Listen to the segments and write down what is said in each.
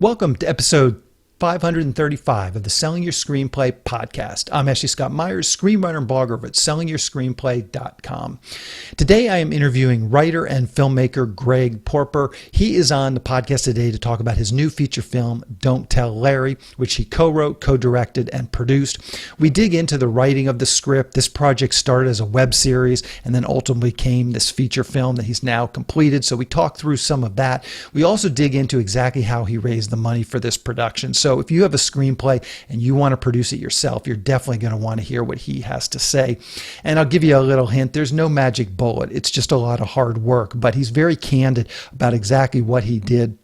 Welcome to episode 535 of the Selling Your Screenplay podcast. I'm Ashley Scott Meyers, screenwriter and blogger at sellingyourscreenplay.com. Today I am interviewing writer and filmmaker Greg Porper. He is on the podcast today to talk about his new feature film, Don't Tell Larry, which he co-wrote, co-directed, and produced. We dig into the writing of the script. This project started as a web series and then ultimately came this feature film that he's now completed. So we talk through some of that. We also dig into exactly how he raised the money for this production. So if you have a screenplay and you want to produce it yourself, you're definitely going to want to hear what he has to say. And I'll give you a little hint. There's no magic bullet. It's just a lot of hard work, but he's very candid about exactly what he did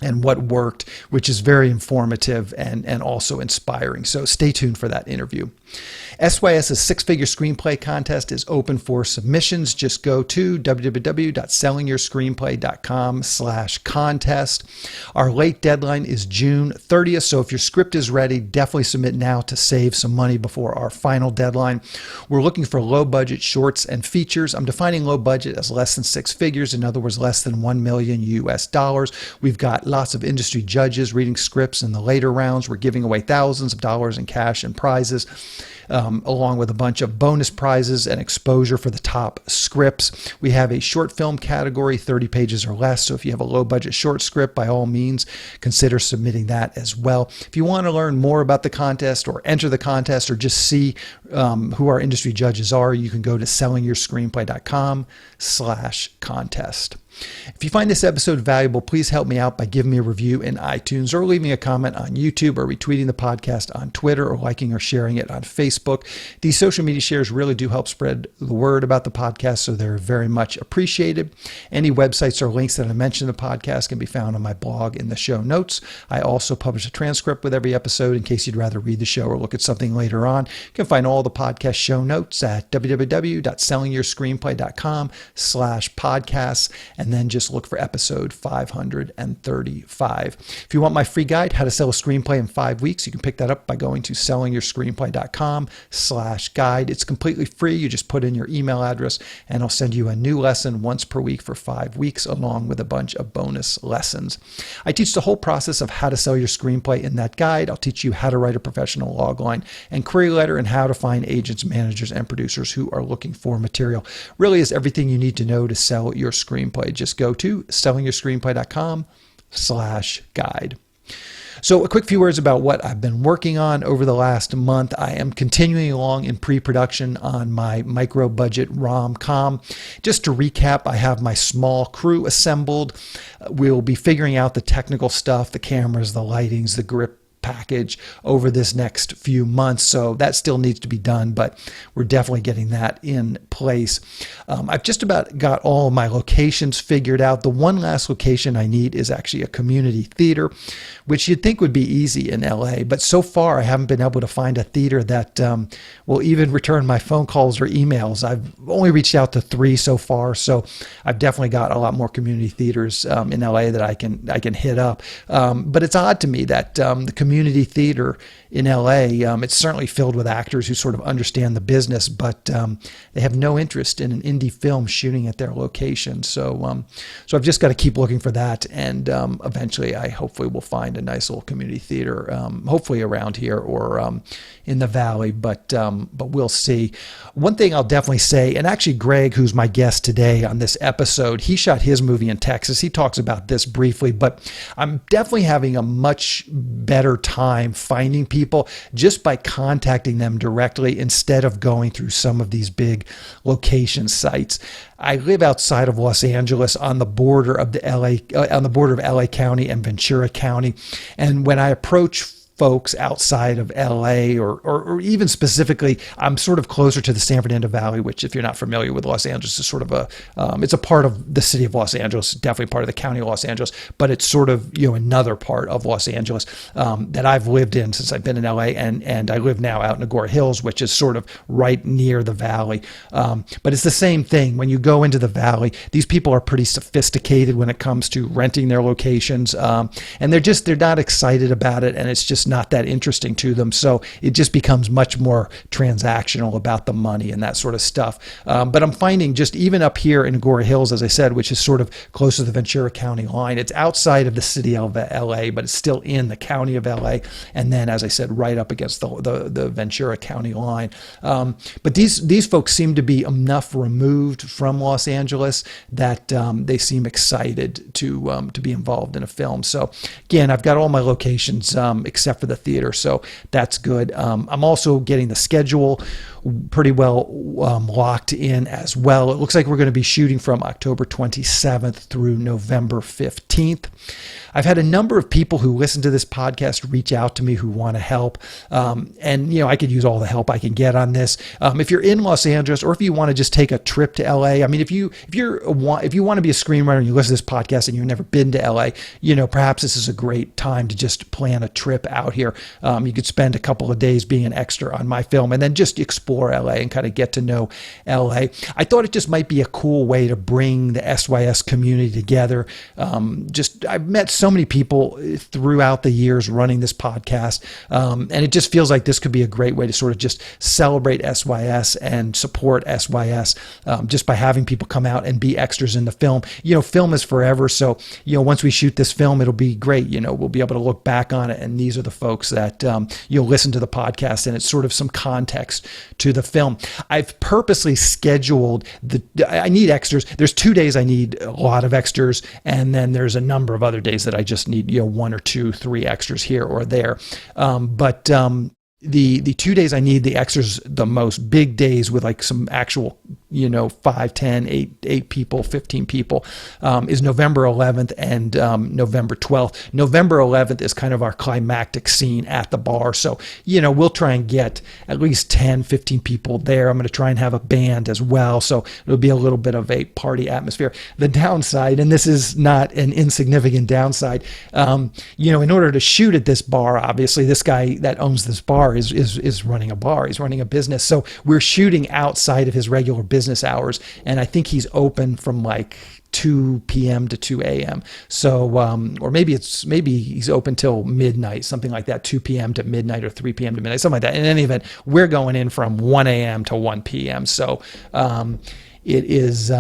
and what worked, which is very informative and also inspiring. So stay tuned for that interview. SYS's six-figure screenplay contest is open for submissions. Just go to www.sellingyourscreenplay.com/contest. Our late deadline is June 30th, so if your script is ready, definitely submit now to save some money before our final deadline. We're looking for low-budget shorts and features. I'm defining low budget as less than six figures, in other words, less than $1 million US. We've got lots of industry judges reading scripts in the later rounds. We're giving away thousands of dollars in cash and prizes, along with a bunch of bonus prizes and exposure for the top scripts. We have a short film category, 30 pages or less. So if you have a low budget short script, by all means, consider submitting that as well. If you want to learn more about the contest or enter the contest or just see who our industry judges are, you can go to sellingyourscreenplay.com/contest. If you find this episode valuable, please help me out by giving me a review in iTunes or leaving a comment on YouTube or retweeting the podcast on Twitter or liking or sharing it on Facebook. These social media shares really do help spread the word about the podcast, so they're very much appreciated. Any websites or links that I mention in the podcast can be found on my blog in the show notes. I also publish a transcript with every episode in case you'd rather read the show or look at something later on. You can find all the podcast show notes at www.sellingyourscreenplay.com/podcasts. And then just look for episode 535. If you want my free guide, How to Sell a Screenplay in 5 Weeks, you can pick that up by going to sellingyourscreenplay.com/guide. It's completely free. You just put in your email address and I'll send you a new lesson once per week for 5 weeks, along with a bunch of bonus lessons. I teach the whole process of how to sell your screenplay in that guide. I'll teach you how to write a professional logline and query letter and how to find agents, managers, and producers who are looking for material. Really is everything you need to know to sell your screenplay. Just go to sellingyourscreenplay.com/guide. So a quick few words about what I've been working on over the last month. I am continuing along in pre-production on my micro-budget rom-com. Just to recap, I have my small crew assembled. We'll be figuring out the technical stuff, the cameras, the lightings, the grip package over this next few months. So that still needs to be done, but we're definitely getting that in place. I've just about got all of my locations figured out. The one last location I need is actually a community theater, which you'd think would be easy in LA, but so far I haven't been able to find a theater that will even return my phone calls or emails. I've only reached out to 3 so far, so I've definitely got a lot more community theaters in LA that I can hit up. But it's odd to me that the community theater in LA, it's certainly filled with actors who sort of understand the business, but they have no interest in an indie film shooting at their location. So I've just got to keep looking for that, and eventually I hopefully will find a nice little community theater, hopefully around here or in the Valley, but we'll see. One thing I'll definitely say, and actually Greg, who's my guest today on this episode, he shot his movie in Texas. He talks about this briefly, but I'm definitely having a much better time finding people just by contacting them directly instead of going through some of these big location sites. I live outside of Los Angeles on the border of LA County and Ventura County, and when I approach folks outside of LA or even specifically, I'm sort of closer to the San Fernando Valley, which if you're not familiar with Los Angeles is sort of it's a part of the city of Los Angeles, definitely part of the county of Los Angeles, but it's sort of, another part of Los Angeles that I've lived in since I've been in LA, and I live now out in Agora Hills, which is sort of right near the Valley. But it's the same thing. When you go into the Valley, these people are pretty sophisticated when it comes to renting their locations, and they're not excited about it, and it's just just not that interesting to them. So it just becomes much more transactional about the money and that sort of stuff. But I'm finding just even up here in Agora Hills, as I said, which is sort of close to the Ventura County line, it's outside of the city of LA, but it's still in the county of LA. And then, as I said, right up against the Ventura County line. But these folks seem to be enough removed from Los Angeles that they seem excited to be involved in a film. So again, I've got all my locations except for the theater, so that's good. I'm also getting the schedule pretty well locked in as well. It looks like we're going to be shooting from October 27th through November 15th. I've had a number of people who listen to this podcast reach out to me who want to help. And, you know, I could use all the help I can get on this. If you're in Los Angeles, or if you want to just take a trip to LA, I mean, if you want to be a screenwriter and you listen to this podcast and you've never been to LA, you know, perhaps this is a great time to just plan a trip out here. You could spend a couple of days being an extra on my film and then just explore LA and kind of get to know LA. I thought it just might be a cool way to bring the SYS community together. I've met so many people throughout the years running this podcast, and it just feels like this could be a great way to sort of just celebrate SYS and support SYS just by having people come out and be extras in the film. You know, film is forever, so, you know, once we shoot this film, it'll be great. You know, we'll be able to look back on it, and these are the folks that you'll listen to the podcast, and it's sort of some context to the film. I've purposely scheduled I need extras. There's 2 days I need a lot of extras, and then there's a number of other days that I just need, you know, 1 or 2, 3 extras here or there. But the 2 days I need the extras, the most big days with like some actual, you know, 5, 10, 8 people, 15 people, is November 11th and November 12th. November 11th is kind of our climactic scene at the bar. So, you know, we'll try and get at least 10, 15 people there. I'm going to try and have a band as well. So it'll be a little bit of a party atmosphere. The downside, and this is not an insignificant downside, you know, in order to shoot at this bar, obviously this guy that owns this bar is running a bar. He's running a business. So we're shooting outside of his regular business hours. And I think he's open from like 2 p.m. to 2 a.m. So, or maybe he's open till midnight, something like that, 2 p.m. to midnight or 3 p.m. to midnight, something like that. In any event, we're going in from 1 a.m. to 1 p.m. So, it's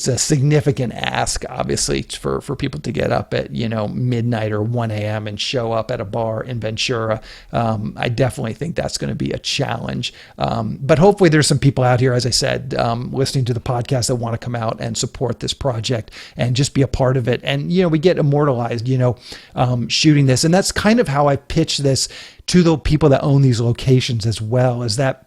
a significant ask, obviously, for people to get up at, you know, midnight or 1 a.m. and show up at a bar in Ventura. I definitely think that's going to be a challenge. But hopefully there's some people out here, as I said, listening to the podcast that want to come out and support this project and just be a part of it. And, you know, we get immortalized, you know, shooting this. And that's kind of how I pitch this to the people that own these locations as well, is that,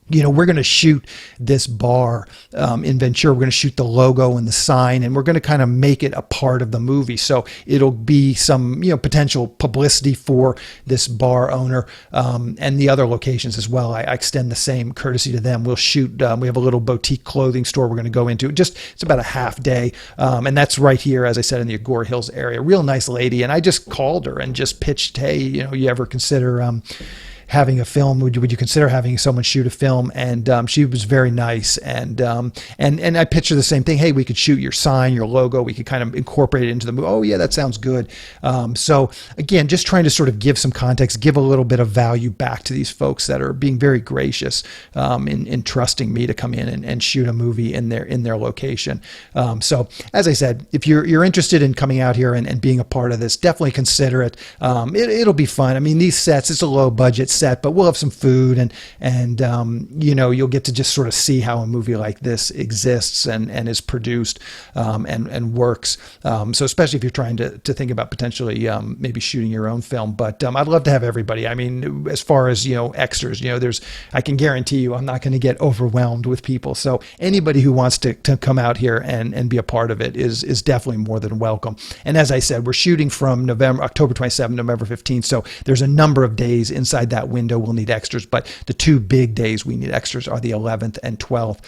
you know, we're going to shoot this bar in Ventura. We're going to shoot the logo and the sign, and we're going to kind of make it a part of the movie. So it'll be some, you know, potential publicity for this bar owner and the other locations as well. I extend the same courtesy to them. We'll shoot. We have a little boutique clothing store we're going to go into. It's about a half day, and that's right here, as I said, in the Agora Hills area. Real nice lady, and I just called her and just pitched, hey, you know, you ever consider having a film? Would you consider having someone shoot a film? And she was very nice. And I pitched her the same thing. Hey, we could shoot your sign, your logo. We could kind of incorporate it into the movie. Oh yeah, that sounds good. So again, just trying to sort of give some context, give a little bit of value back to these folks that are being very gracious in trusting me to come in and shoot a movie in their location. So as I said, if you're interested in coming out here and being a part of this, definitely consider it. It'll be fun. I mean, these sets, it's a low budget set, but we'll have some food and you know, you'll get to just sort of see how a movie like this exists and is produced and works. So especially if you're trying to think about potentially maybe shooting your own film, but I'd love to have everybody. I mean, as far as, you know, extras, you know, I can guarantee you I'm not going to get overwhelmed with people. So anybody who wants to come out here and be a part of it is definitely more than welcome. And as I said, we're shooting from October 27th, November 15th. So there's a number of days inside that window, we'll need extras. But the two big days we need extras are the 11th and 12th.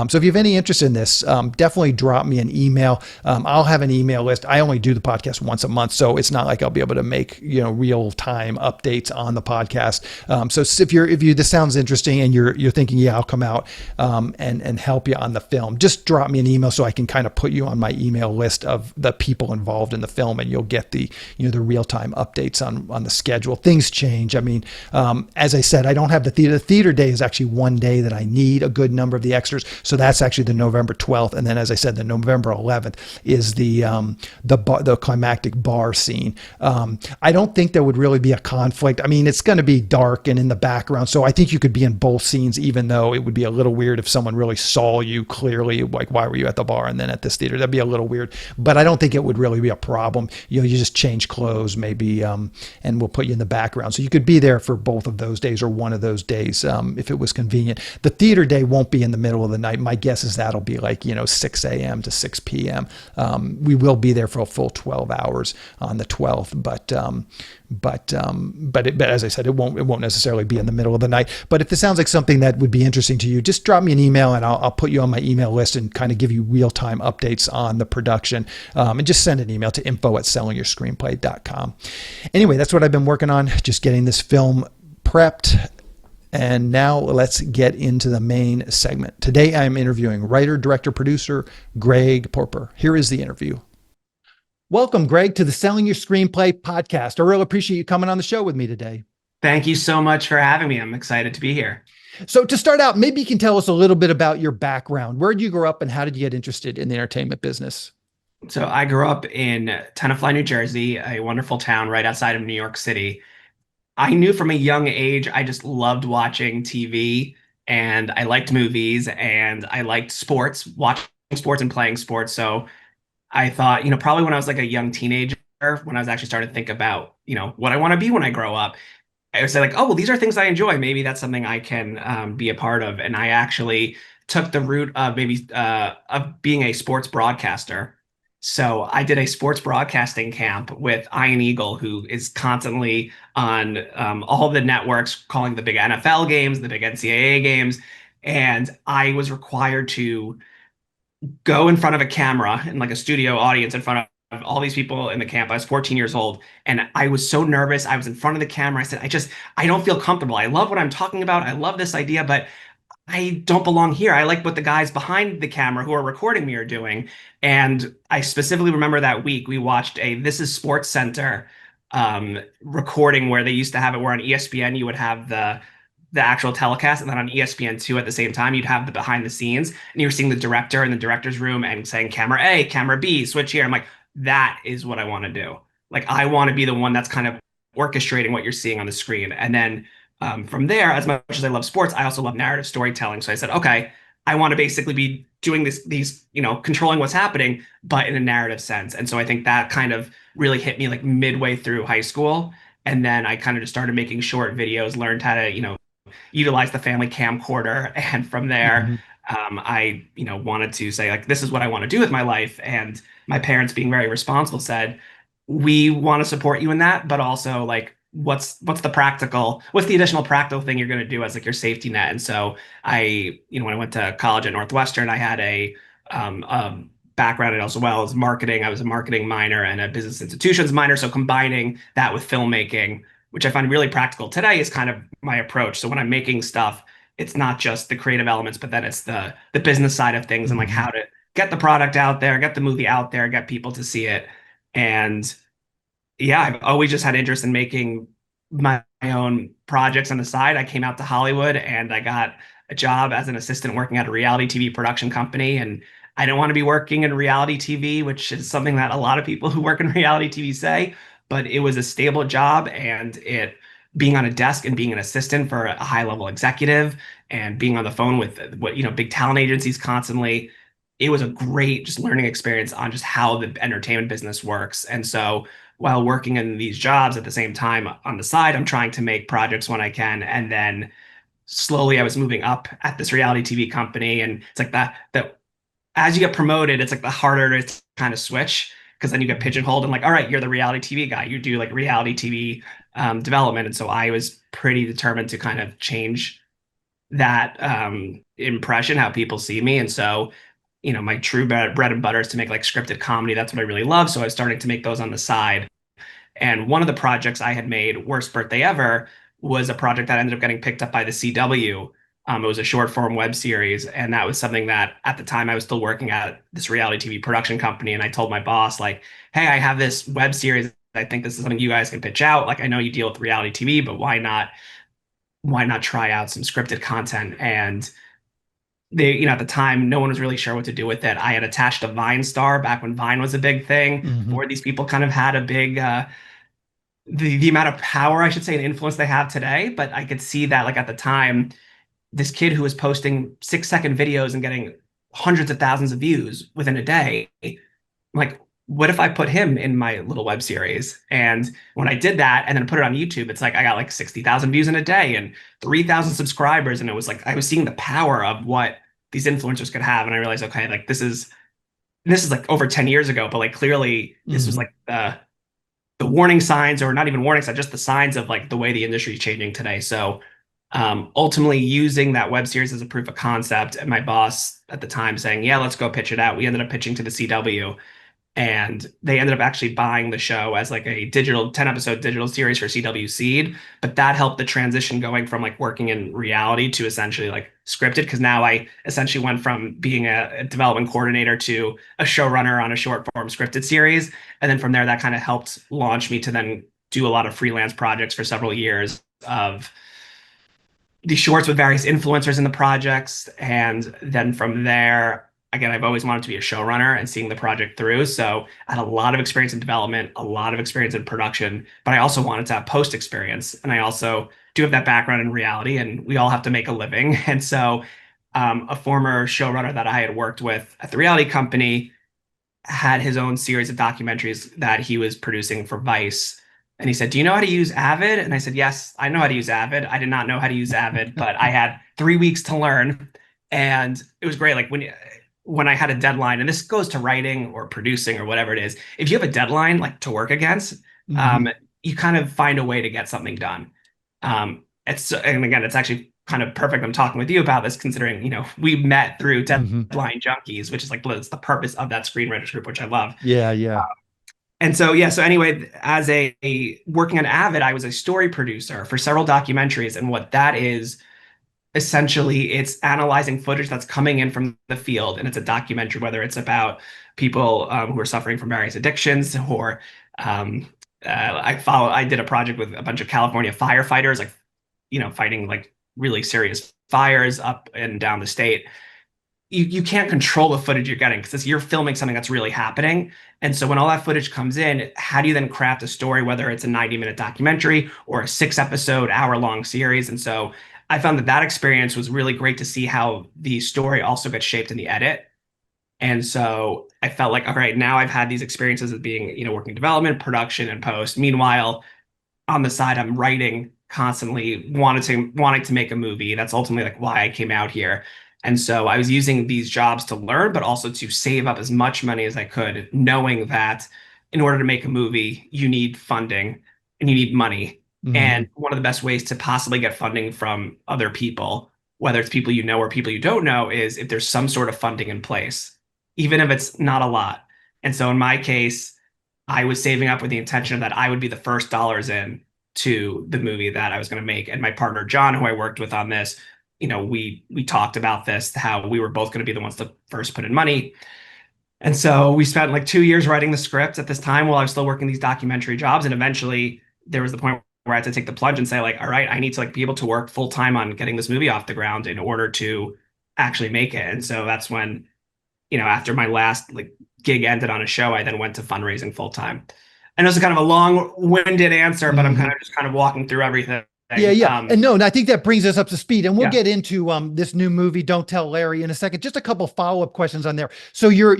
So if you have any interest in this, definitely drop me an email. I'll have an email list. I only do the podcast once a month, so it's not like I'll be able to make real time updates on the podcast. So if this sounds interesting and you're thinking, yeah, I'll come out and help you on the film, just drop me an email so I can kind of put you on my email list of the people involved in the film, and you'll get the real time updates on the schedule. Things change. I mean, as I said, I don't have the theater. The theater day is actually one day that I need a good number of the extras. So that's actually the November 12th. And then, as I said, the November 11th is the climactic bar scene. I don't think there would really be a conflict. I mean, it's going to be dark and in the background. So I think you could be in both scenes, even though it would be a little weird if someone really saw you clearly, like, why were you at the bar and then at this theater? That'd be a little weird, but I don't think it would really be a problem. You just change clothes maybe, and we'll put you in the background. So you could be there for both of those days or one of those days, if it was convenient. The theater day won't be in the middle of the night. My guess is that'll be like, 6 a.m. to 6 p.m. We will be there for a full 12 hours on the 12th, but as I said, it won't necessarily be in the middle of the night. But if this sounds like something that would be interesting to you, just drop me an email and I'll put you on my email list and kind of give you real-time updates on the production. And just send an email to info@sellingyourscreenplay.com. Anyway, that's what I've been working on, just getting this film prepped. And now let's get into the main segment. Today I'm interviewing writer, director, producer Greg Porper. Here is the interview. Welcome, Greg, to the Selling Your Screenplay podcast. I really appreciate you coming on the show with me today. Thank you so much for having me. I'm excited to be here. So to start out, maybe you can tell us a little bit about your background. Where did you grow up and how did you get interested in the entertainment business? So I grew up in Tenafly, New Jersey, a wonderful town right outside of New York City. I knew from a young age, I just loved watching TV and I liked movies and I liked sports, watching sports and playing sports. So I thought, probably when I was like a young teenager, when I was actually starting to think about, what I want to be when I grow up, I would say like, oh, well, these are things I enjoy. Maybe that's something I can be a part of. And I actually took the route of maybe of being a sports broadcaster. So I did a sports broadcasting camp with Ian Eagle, who is constantly on all the networks calling the big NFL games, the big NCAA games. And I was required to go in front of a camera in like a studio audience in front of all these people in the camp. I was 14 years old and I was so nervous. I was in front of the camera. I said, I don't feel comfortable. I love what I'm talking about. I love this idea, but I don't belong here. I like what the guys behind the camera who are recording me are doing. And I specifically remember that week we watched a This Is Sports Center recording where they used to have it where on ESPN you would have the actual telecast, and then on ESPN2 at the same time, you'd have the behind the scenes, and you were seeing the director in the director's room and saying camera A, camera B, switch here. I'm like, that is what I want to do. Like, I want to be the one that's kind of orchestrating what you're seeing on the screen. And then from there, as much as I love sports, I also love narrative storytelling. So I said, okay, I want to basically be doing these, controlling what's happening, but in a narrative sense. And so I think that kind of really hit me like midway through high school. And then I kind of just started making short videos, learned how to, utilize the family camcorder. And from there, Mm-hmm. I, wanted to say like, this is what I want to do with my life. And my parents being very responsible said, we want to support you in that, but also like, what's the additional practical thing you're going to do as like your safety net? And so I, when I went to college at Northwestern, I had a background in as well as marketing. I was a marketing minor and a business institutions minor. So combining that with filmmaking, which I find really practical today, is kind of my approach. So when I'm making stuff, it's not just the creative elements, but then it's the business side of things and like how to get the product out there, get the movie out there, get people to see it. And yeah, I've always just had interest in making my own projects on the side. I came out to Hollywood and I got a job as an assistant working at a reality TV production company. And I didn't want to be working in reality TV, which is something that a lot of people who work in reality TV say, but it was a stable job, and it being on a desk and being an assistant for a high level executive and being on the phone with what, big talent agencies constantly, it was a great just learning experience on just how the entertainment business works. And so while working in these jobs at the same time on the side, I'm trying to make projects when I can. And then slowly I was moving up at this reality TV company. And it's like that as you get promoted, it's like the harder to kind of switch. because then you get pigeonholed and like, all right, you're the reality TV guy. You do like reality TV development. And so I was pretty determined to kind of change that impression, how people see me. And so, my true bread and butter is to make like scripted comedy. That's what I really love. So I was starting to make those on the side. And one of the projects I had made, Worst Birthday Ever, was a project that ended up getting picked up by the CW. It was a short form web series. And that was something that at the time I was still working at this reality TV production company. And I told my boss, like, hey, I have this web series. I think this is something you guys can pitch out. Like, I know you deal with reality TV, but why not try out some scripted content? And they, at the time, no one was really sure what to do with it. I had attached a Vine star back when Vine was a big thing, Hmm. before these people kind of had a big the amount of power, I should say, and influence they have today. But I could see that, like, at the time, this kid who was posting 6-second videos and getting hundreds of thousands of views within a day, like, what if I put him in my little web series? And when I did that and then put it on YouTube, it's like I got like 60,000 views in a day and 3,000 subscribers. And it was like I was seeing the power of what these influencers could have. And I realized, okay, like this is like over 10 years ago, but like clearly this was Hmm. like the warning signs, or not even warning signs, just the signs of like the way the industry is changing today. So ultimately using that web series as a proof of concept, and my boss at the time saying, yeah, let's go pitch it out. We ended up pitching to the CW, and they ended up actually buying the show as like a digital 10 episode digital series for CW Seed. But that helped the transition going from like working in reality to essentially like scripted, because now I essentially went from being a development coordinator to a showrunner on a short form scripted series. And then from there, that kind of helped launch me to then do a lot of freelance projects for several years of these shorts with various influencers in the projects. And then from there, again, I've always wanted to be a showrunner and seeing the project through. So I had a lot of experience in development, a lot of experience in production, but I also wanted to have post experience. And I also do have that background in reality, and we all have to make a living. And so a former showrunner that I had worked with at the reality company had his own series of documentaries that he was producing for Vice. And he said, do you know how to use Avid? And I said, yes, I know how to use Avid. I did not know how to use Avid, but I had 3 weeks to learn. And it was great. Like when I had a deadline, and this goes to writing or producing or whatever it is, if you have a deadline like to work against, Hmm. you kind of find a way to get something done. And again, it's actually kind of perfect I'm talking with you about this, considering, we met through Hmm. Deadline Junkies, which is like it's the purpose of that screenwriters group, which I love. Yeah, yeah. And so, yeah, so anyway, as a working on Avid, I was a story producer for several documentaries. And what that is, essentially, it's analyzing footage that's coming in from the field. And it's a documentary, whether it's about people who are suffering from various addictions, or um, I did a project with a bunch of California firefighters, like, fighting like really serious fires up and down the state. You can't control the footage you're getting because you're filming something that's really happening. And so when all that footage comes in, how do you then craft a story, whether it's a 90-minute documentary or a 6-episode, hour-long series? And so I found that experience was really great to see how the story also gets shaped in the edit. And so I felt like, all right, now I've had these experiences of being, working in development, production, and post. Meanwhile, on the side, I'm writing constantly, wanting to make a movie. That's ultimately like why I came out here. And so I was using these jobs to learn, but also to save up as much money as I could, knowing that in order to make a movie, you need funding and you need money. And Hmm. one of the best ways to possibly get funding from other people, whether it's people you know or people you don't know, is if there's some sort of funding in place, even if it's not a lot. And so in my case, I was saving up with the intention that I would be the first dollars in to the movie that I was going to make. And my partner John, who I worked with on this, we talked about this, how we were both going to be the ones to first put in money. And so we spent like 2 years writing the script at this time while I was still working these documentary jobs. And eventually there was the point where I had to take the plunge and say, like, all right, I need to like be able to work full time on getting this movie off the ground in order to actually make it. And so that's when, after my last like gig ended on a show, I then went to fundraising full time. And it was kind of a long-winded answer, but I'm kind Hmm. of just kind of walking through everything. Yeah, yeah. And no, and I think that brings us up to speed. And we'll Yeah. get into this new movie, Don't Tell Larry, in a second. Just a couple follow-up questions on there. So you're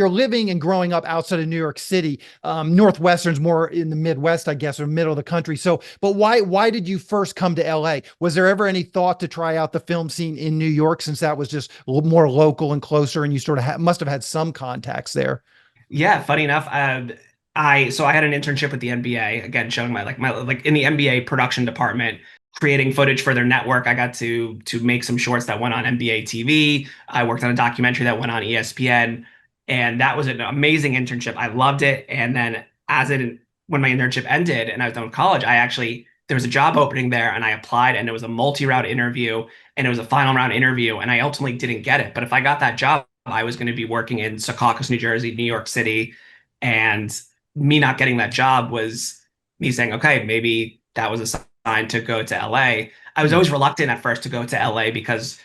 living and growing up outside of New York City. Northwestern's more in the Midwest, I guess, or middle of the country. So, but why did you first come to LA? Was there ever any thought to try out the film scene in New York, since that was just more local and closer, and you sort of must have had some contacts there? Yeah, funny enough, I had an internship with the NBA, again showing my like in the NBA production department, creating footage for their network. I got to make some shorts that went on NBA TV. I worked on a documentary that went on ESPN, and that was an amazing internship. I loved it. And then when my internship ended and I was done with college, I actually there was a job opening there and I applied, and it was a multi-round interview, and it was a final round interview, and I ultimately didn't get it. But if I got that job, I was going to be working in Secaucus, New Jersey, New York City, and me not getting that job was me saying, okay, maybe that was a sign to go to LA. I was Hmm. always reluctant at first to go to LA because,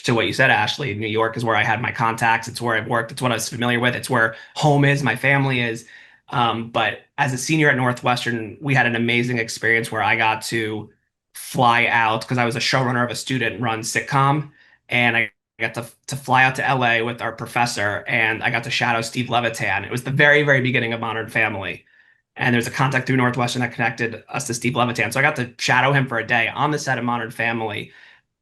to what you said, Ashley, New York is where I had my contacts. It's where I've worked. It's what I was familiar with. It's where home is, my family is. But as a senior at Northwestern, we had an amazing experience where I got to fly out because I was a showrunner of a student-run sitcom, and I got to fly out to LA with our professor, and I got to shadow Steve Levitan. It was the very, very beginning of Modern Family. And there's a contact through Northwestern that connected us to Steve Levitan. So I got to shadow him for a day on the set of Modern Family,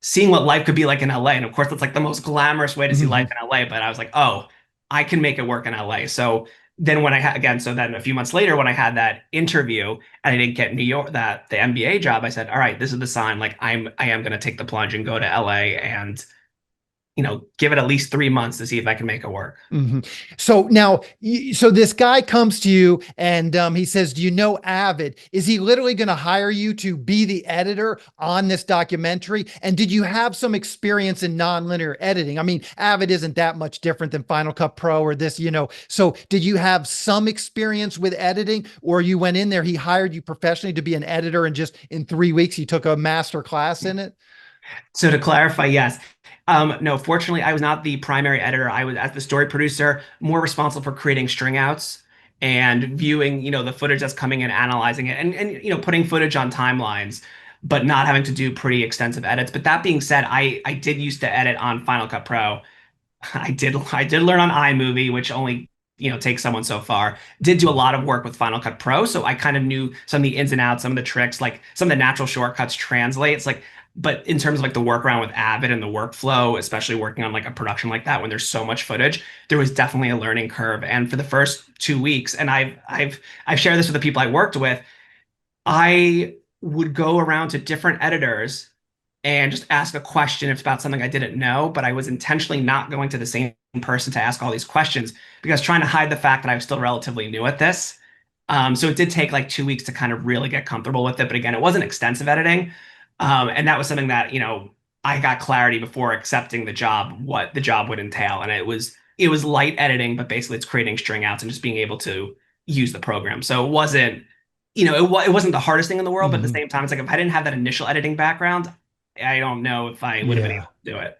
seeing what life could be like in LA. And of course, that's like the most glamorous way to see life in LA. But I was like, oh, I can make it work in LA. So then when I had again, so then a few months later, when I had that interview and I didn't get New York, that the NBA job, I said, all right, this is the sign. Like I am going to take the plunge and go to LA and, give it at least 3 months to see if I can make it work. Hmm. So now, so this guy comes to you and he says, "Do you know Avid? Is he literally going to hire you to be the editor on this documentary? And did you have some experience in nonlinear editing? I mean, Avid isn't that much different than Final Cut Pro or this, you know. So did you have some experience with editing, or you went in there, he hired you professionally to be an editor, and just in 3 weeks you took a master class in it?" So to clarify, yes. No, fortunately, I was not the primary editor. I was, as the story producer, more responsible for creating string outs and viewing, the footage that's coming in, analyzing it, and putting footage on timelines, but not having to do pretty extensive edits. But that being said, I did used to edit on Final Cut Pro. I did learn on iMovie, which only takes someone so far. Did do a lot of work with Final Cut Pro, so I kind of knew some of the ins and outs, some of the tricks, like some of the natural shortcuts translate. It's like, but in terms of like the workaround with Avid and the workflow, especially working on like a production like that when there's so much footage, there was definitely a learning curve. And for the first 2 weeks, and I've shared this with the people I worked with, I would go around to different editors and just ask a question if it's about something I didn't know, but I was intentionally not going to the same person to ask all these questions because trying to hide the fact that I was still relatively new at this. So it did take like 2 weeks to kind of really get comfortable with it. But again, it wasn't extensive editing. And that was something that, I got clarity before accepting the job, what the job would entail. And it was light editing, but basically it's creating string outs and just being able to use the program. So it wasn't, it wasn't the hardest thing in the world, but at the Hmm. same time, it's like if I didn't have that initial editing background, I don't know if I would have been Yeah. able to do it.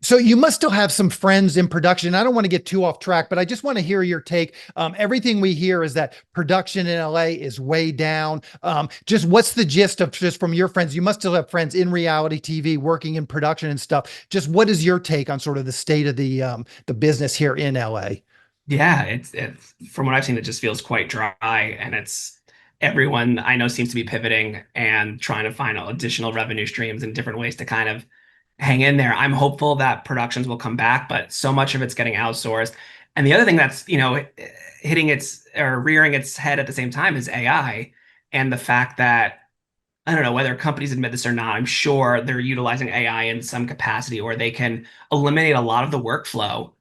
So you must still have some friends in production. I don't want to get too off track, but I just want to hear your take. Everything we hear is that production in LA is way down. Just what's the gist of, just from your friends? You must still have friends in reality TV working in production and stuff. Just what is your take on sort of the state of the business here in LA? Yeah, it's from what I've seen, it just feels quite dry, and it's everyone I know seems to be pivoting and trying to find additional revenue streams and different ways to kind of hang in there. I'm hopeful that productions will come back, but so much of it's getting outsourced. And the other thing that's, hitting its or rearing its head at the same time is AI, and the fact that I don't know whether companies admit this or not. I'm sure they're utilizing AI in some capacity, or they can eliminate a lot of the workflow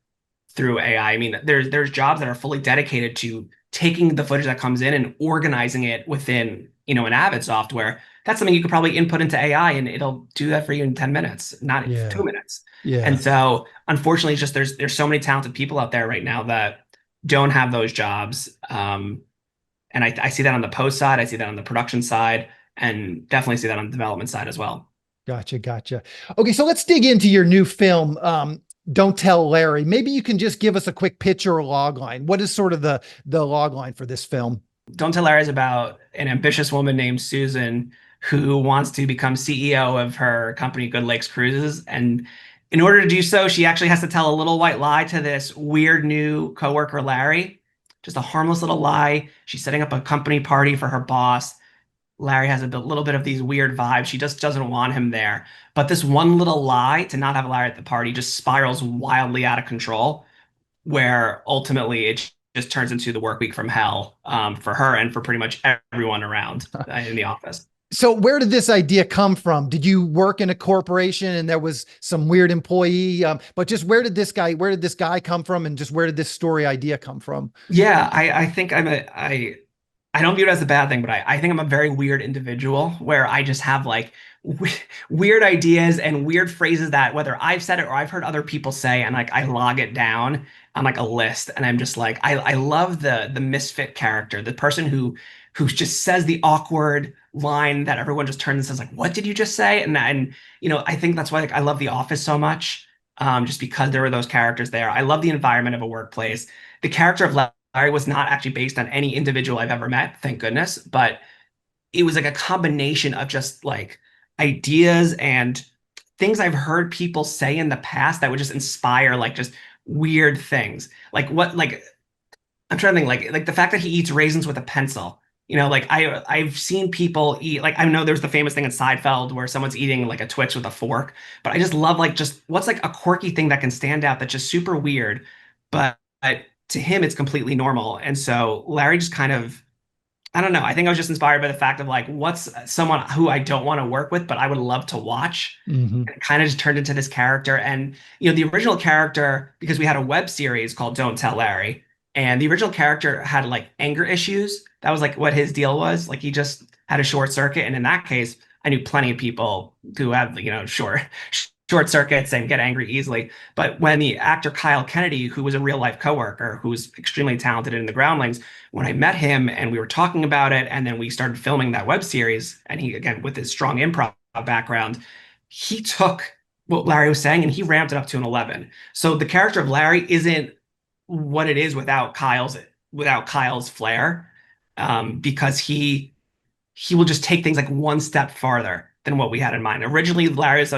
through AI. I mean, there's jobs that are fully dedicated to taking the footage that comes in and organizing it within, an Avid software. That's something you could probably input into AI and it'll do that for you in 10 minutes, not in Yeah. 2 minutes. And Yeah. so unfortunately, it's just there's so many talented people out there right now that don't have those jobs. And I see that on the post side, I see that on the production side, and definitely see that on the development side as well. Gotcha. Gotcha. Okay. So let's dig into your new film. Don't Tell Larry. Maybe you can just give us a quick picture or log line. What is sort of the log line for this film? Don't Tell Larry is about an ambitious woman named Susan who wants to become CEO of her company, Good Lakes Cruises. And in order to do so, she actually has to tell a little white lie to this weird new coworker, Larry. Just a harmless little lie. She's setting up a company party for her boss. Larry has a little bit of these weird vibes. She just doesn't want him there. But this one little lie to not have Larry at the party just spirals wildly out of control, where ultimately just turns into the work week from hell for her and for pretty much everyone around in the office. So where did this idea come from? Did you work in a corporation and there was some weird employee? But just where did this guy come from, and just where did this story idea come from? Yeah, I think I don't view it as a bad thing, but I think I'm a very weird individual where I just have like weird ideas and weird phrases that whether I've said it or I've heard other people say, and like I log it down on like a list, and I'm just like I love the misfit character, the person who just says the awkward line that everyone just turns and says like, "What did you just say?" And I think that's why like I love The Office so much, just because there were those characters there. I love the environment of a workplace. The character of Larry was not actually based on any individual I've ever met, thank goodness, but it was like a combination of just like ideas and things I've heard people say in the past that would just inspire like just weird things. Like I'm trying to think like the fact that he eats raisins with a pencil. Like I've seen people eat like I know there's the famous thing in Seinfeld where someone's eating like a Twix with a fork, but I just love like just what's like a quirky thing that can stand out that's just super weird, but to him it's completely normal. And so Larry just kind of I don't know. I think I was just inspired by the fact of like, what's someone who I don't want to work with, but I would love to watch. Hmm. And it kind of just turned into this character. And, the original character, because we had a web series called Don't Tell Larry, and the original character had like anger issues. That was like what his deal was. Like he just had a short circuit. And in that case, I knew plenty of people who have, short circuits and get angry easily. But when the actor Kyle Kennedy, who was a real life coworker, who was extremely talented in the Groundlings, when I met him and we were talking about it, and then we started filming that web series, and he, again, with his strong improv background, he took what Larry was saying and he ramped it up to an 11. So the character of Larry isn't what it is without Kyle's flair, because he will just take things like one step farther than what we had in mind. Originally, Larry is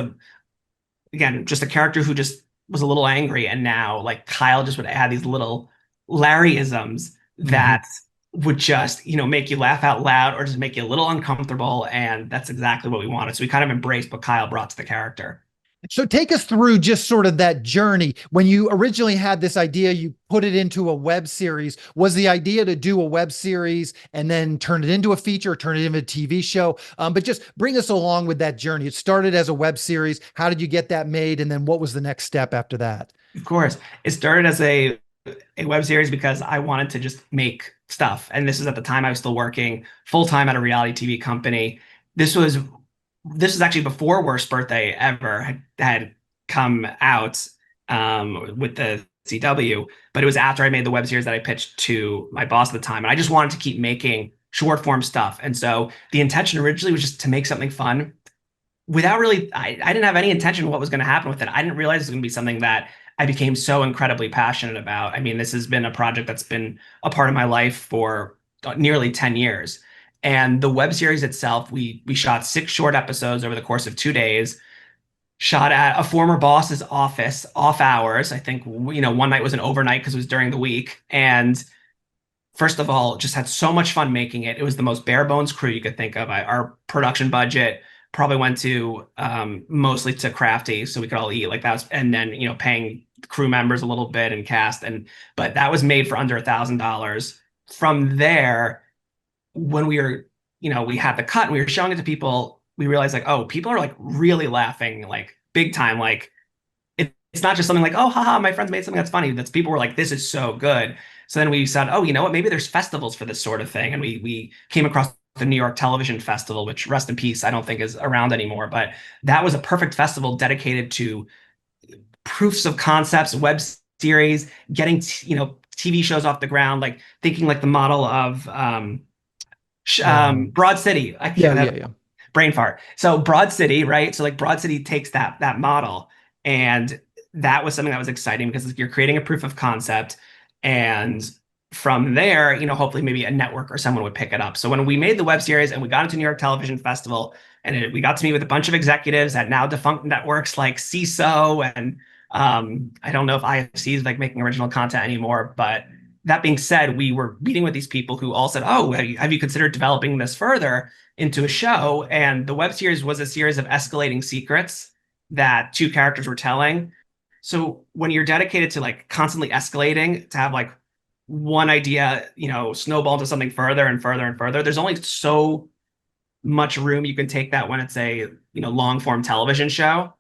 again, just a character who just was a little angry, and now like Kyle just would add these little Larryisms Hmm. that would just, make you laugh out loud or just make you a little uncomfortable, and that's exactly what we wanted. So we kind of embraced what Kyle brought to the character. So take us through just sort of that journey. When you originally had this idea, you put it into a web series. Was the idea to do a web series and then turn it into a feature, turn it into a TV show? But just bring us along with that journey. It started as a web series. How did you get that made? And then what was the next step after that? Of course, it started as a web series because I wanted to just make stuff. And this was at the time I was still working full time at a reality TV company. This was this was actually before Worst Birthday Ever had come out, with the CW, but it was after I made the web series that I pitched to my boss at the time. And I just wanted to keep making short form stuff. And so the intention originally was just to make something fun without really, I didn't have any intention of what was going to happen with it. I didn't realize it was going to be something that I became so incredibly passionate about. I mean, this has been a project that's been a part of my life for nearly 10 years. And the web series itself, we shot 6 short episodes over the course of 2 days, shot at a former boss's office, off hours. I think, one night was an overnight because it was during the week. And first of all, just had so much fun making it. It was the most bare bones crew you could think of. Our production budget probably went to, mostly to Crafty, so we could all eat like that was, and then paying crew members a little bit and cast, and but that was made for under $1,000. From there, when we had the cut and we were showing it to people, we realized like, oh, people are like really laughing like big time, like it's not just something like, oh, haha, my friends made something that's funny. That's people were like, this is so good. So then we said, oh, you know what? Maybe there's festivals for this sort of thing. And we came across the New York Television Festival, which rest in peace, I don't think is around anymore. But that was a perfect festival dedicated to proofs of concepts, web series, getting TV shows off the ground, like thinking like the model of Um, Broad City. I yeah, can't yeah, have yeah. brain fart. So Broad City, right? So like Broad City takes that model, and that was something that was exciting because you're creating a proof of concept, and from there, hopefully maybe a network or someone would pick it up. So when we made the web series and we got into New York Television Festival, and we got to meet with a bunch of executives at now defunct networks like CISO, and I don't know if IFC is like making original content anymore, but that being said, we were meeting with these people who all said, "Oh, have you considered developing this further into a show?" And the web series was a series of escalating secrets that two characters were telling. So when you're dedicated to like constantly escalating, to have like one idea, snowball into something further and further and further. There's only so much room you can take that when it's a, long form television show,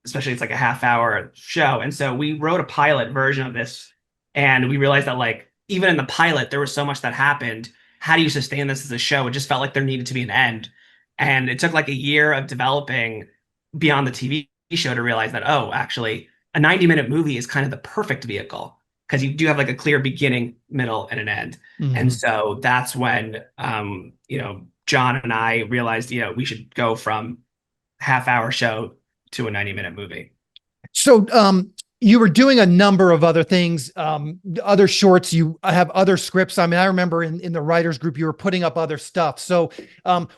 especially it's like a half hour show. And so we wrote a pilot version of this, and we realized that like even in the pilot there was so much that happened. How do you sustain this as a show? It just felt like there needed to be an end. And it took like a year of developing beyond the TV show to realize that, oh, actually a 90-minute movie is kind of the perfect vehicle because you do have like a clear beginning, middle, and an end. And Mhm. so that's when John and I realized, we should go from half hour show to a 90-minute movie. So, you were doing a number of other things, other shorts. You have other scripts. I mean, I remember in the writers group, you were putting up other stuff. So,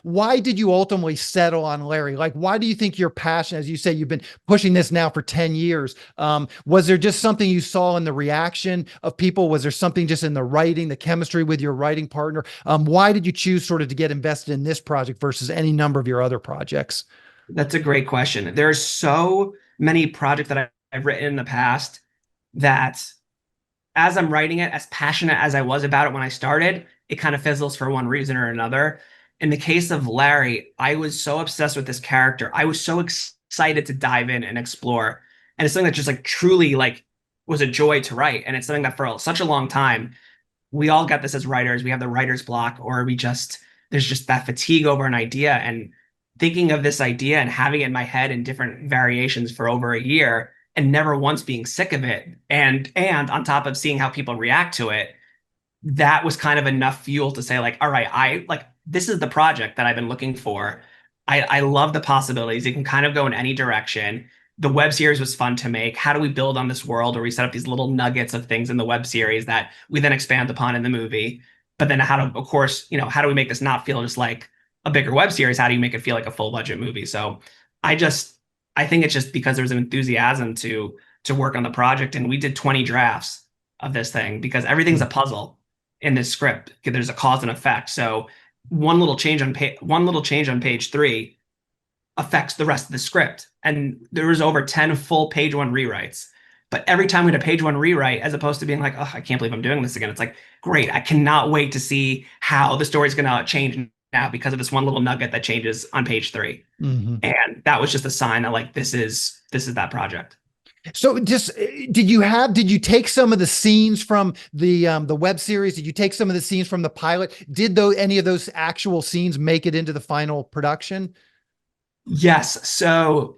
why did you ultimately settle on Larry? Like, why do you think your passion, as you say, you've been pushing this now for 10 years? Was there just something you saw in the reaction of people? Was there something just in the writing, the chemistry with your writing partner? Why did you choose sort of to get invested in this project versus any number of your other projects? That's a great question. There's so many projects that I've written in the past that as I'm writing it, as passionate as I was about it when I started, it kind of fizzles for one reason or another. In the case of Larry, I was so obsessed with this character. I was so excited to dive in and explore. And it's something that just like truly like was a joy to write. And it's something that for such a long time we all get this as writers. We have the writer's block, or there's just that fatigue over an idea. And thinking of this idea and having it in my head in different variations for over a year and never once being sick of it. And on top of seeing how people react to it, that was kind of enough fuel to say, like, all right, I like this is the project that I've been looking for. I love the possibilities. It can kind of go in any direction. The web series was fun to make. How do we build on this world where we set up these little nuggets of things in the web series that we then expand upon in the movie? But then how to, of course, how do we make this not feel just like a bigger web series? How do you make it feel like a full budget movie? So I just I think it's just because there's an enthusiasm to work on the project, and we did 20 drafts of this thing because everything's a puzzle in this script. There's a cause and effect. So one little change on page 3 affects the rest of the script. And there was over 10 full page 1 rewrites. But every time we had a page 1 rewrite, as opposed to being like, oh, I can't believe I'm doing this again, it's like, great, I cannot wait to see how the story's going to change now because of this one little nugget that changes on page 3. Mhm. And that was just a sign that like this is that project. So just did you take some of the scenes from the web series? Did you take some of the scenes from the pilot? Did any of those actual scenes make it into the final production? Yes. So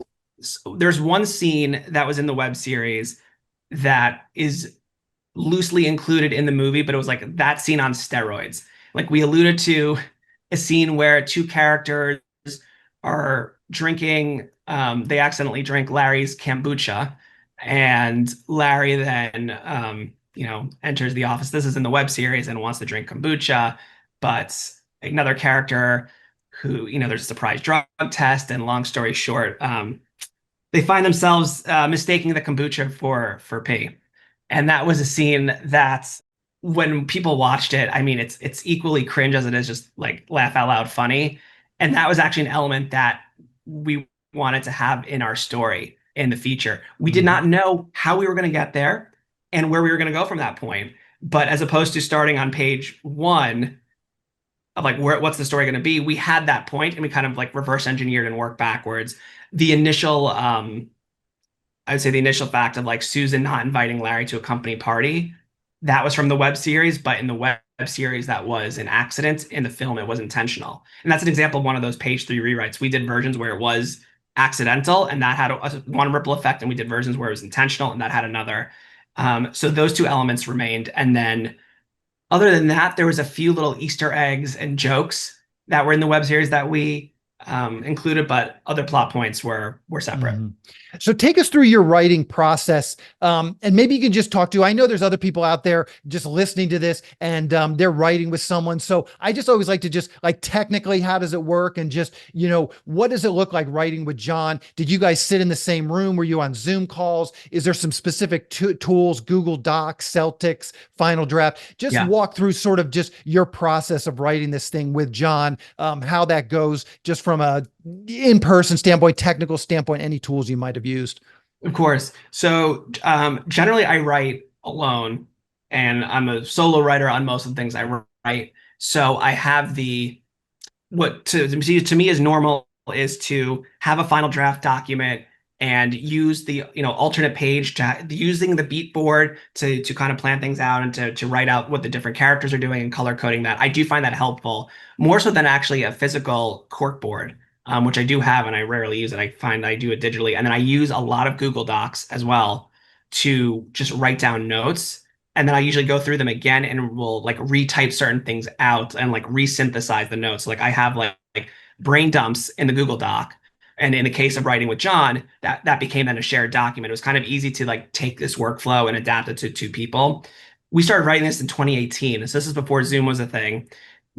there's one scene that was in the web series that is loosely included in the movie, but it was like that scene on steroids. Like we alluded to a scene where two characters are drinking, they accidentally drink Larry's kombucha, and Larry then, enters the office. This is in the web series and wants to drink kombucha, but another character who, there's a surprise drug test, and long story short, they find themselves mistaking the kombucha for pee. And that was a scene that when people watched it, I mean, it's equally cringe as it is just like laugh out loud funny. And that was actually an element that we wanted to have in our story in the feature. We did Mhm. not know how we were going to get there and where we were going to go from that point. But as opposed to starting on page 1 of like what's the story going to be, we had that point and we kind of like reverse engineered and worked backwards. The initial I would say the initial fact of like Susan not inviting Larry to a company party, that was from the web series, but in the web series, that was an accident. In the film, it was intentional. And that's an example of one of those page 3 rewrites. We did versions where it was accidental and that had one ripple effect, and we did versions where it was intentional and that had another. So those two elements remained. And then other than that, there was a few little Easter eggs and jokes that were in the web series that we included, but other plot points were separate. Mhm. So take us through your writing process. And maybe you can just talk to, I know there's other people out there just listening to this and they're writing with someone. So I just always like to just like technically, how does it work? And just, what does it look like writing with John? Did you guys sit in the same room? Were you on Zoom calls? Is there some specific tools, Google Docs, Celtics, Final Draft? Just Yeah. walk through sort of just your process of writing this thing with John, how that goes just from a in-person standpoint, technical standpoint, any tools you might have used. Of course. So generally, I write alone, and I'm a solo writer on most of the things I write. So I have what to me is normal is to have a final draft document and use the alternate page to using the beat board to kind of plan things out and to write out what the different characters are doing and color coding that. I do find that helpful more so than actually a physical cork board, which I do have and I rarely use it. I find I do it digitally, and then I use a lot of Google Docs as well to just write down notes, and then I usually go through them again and will like retype certain things out and like resynthesize the notes. Like I have like brain dumps in the Google Doc. And in the case of writing with John, that became then a shared document. It was kind of easy to like take this workflow and adapt it to two people. We started writing this in 2018. So this is before Zoom was a thing.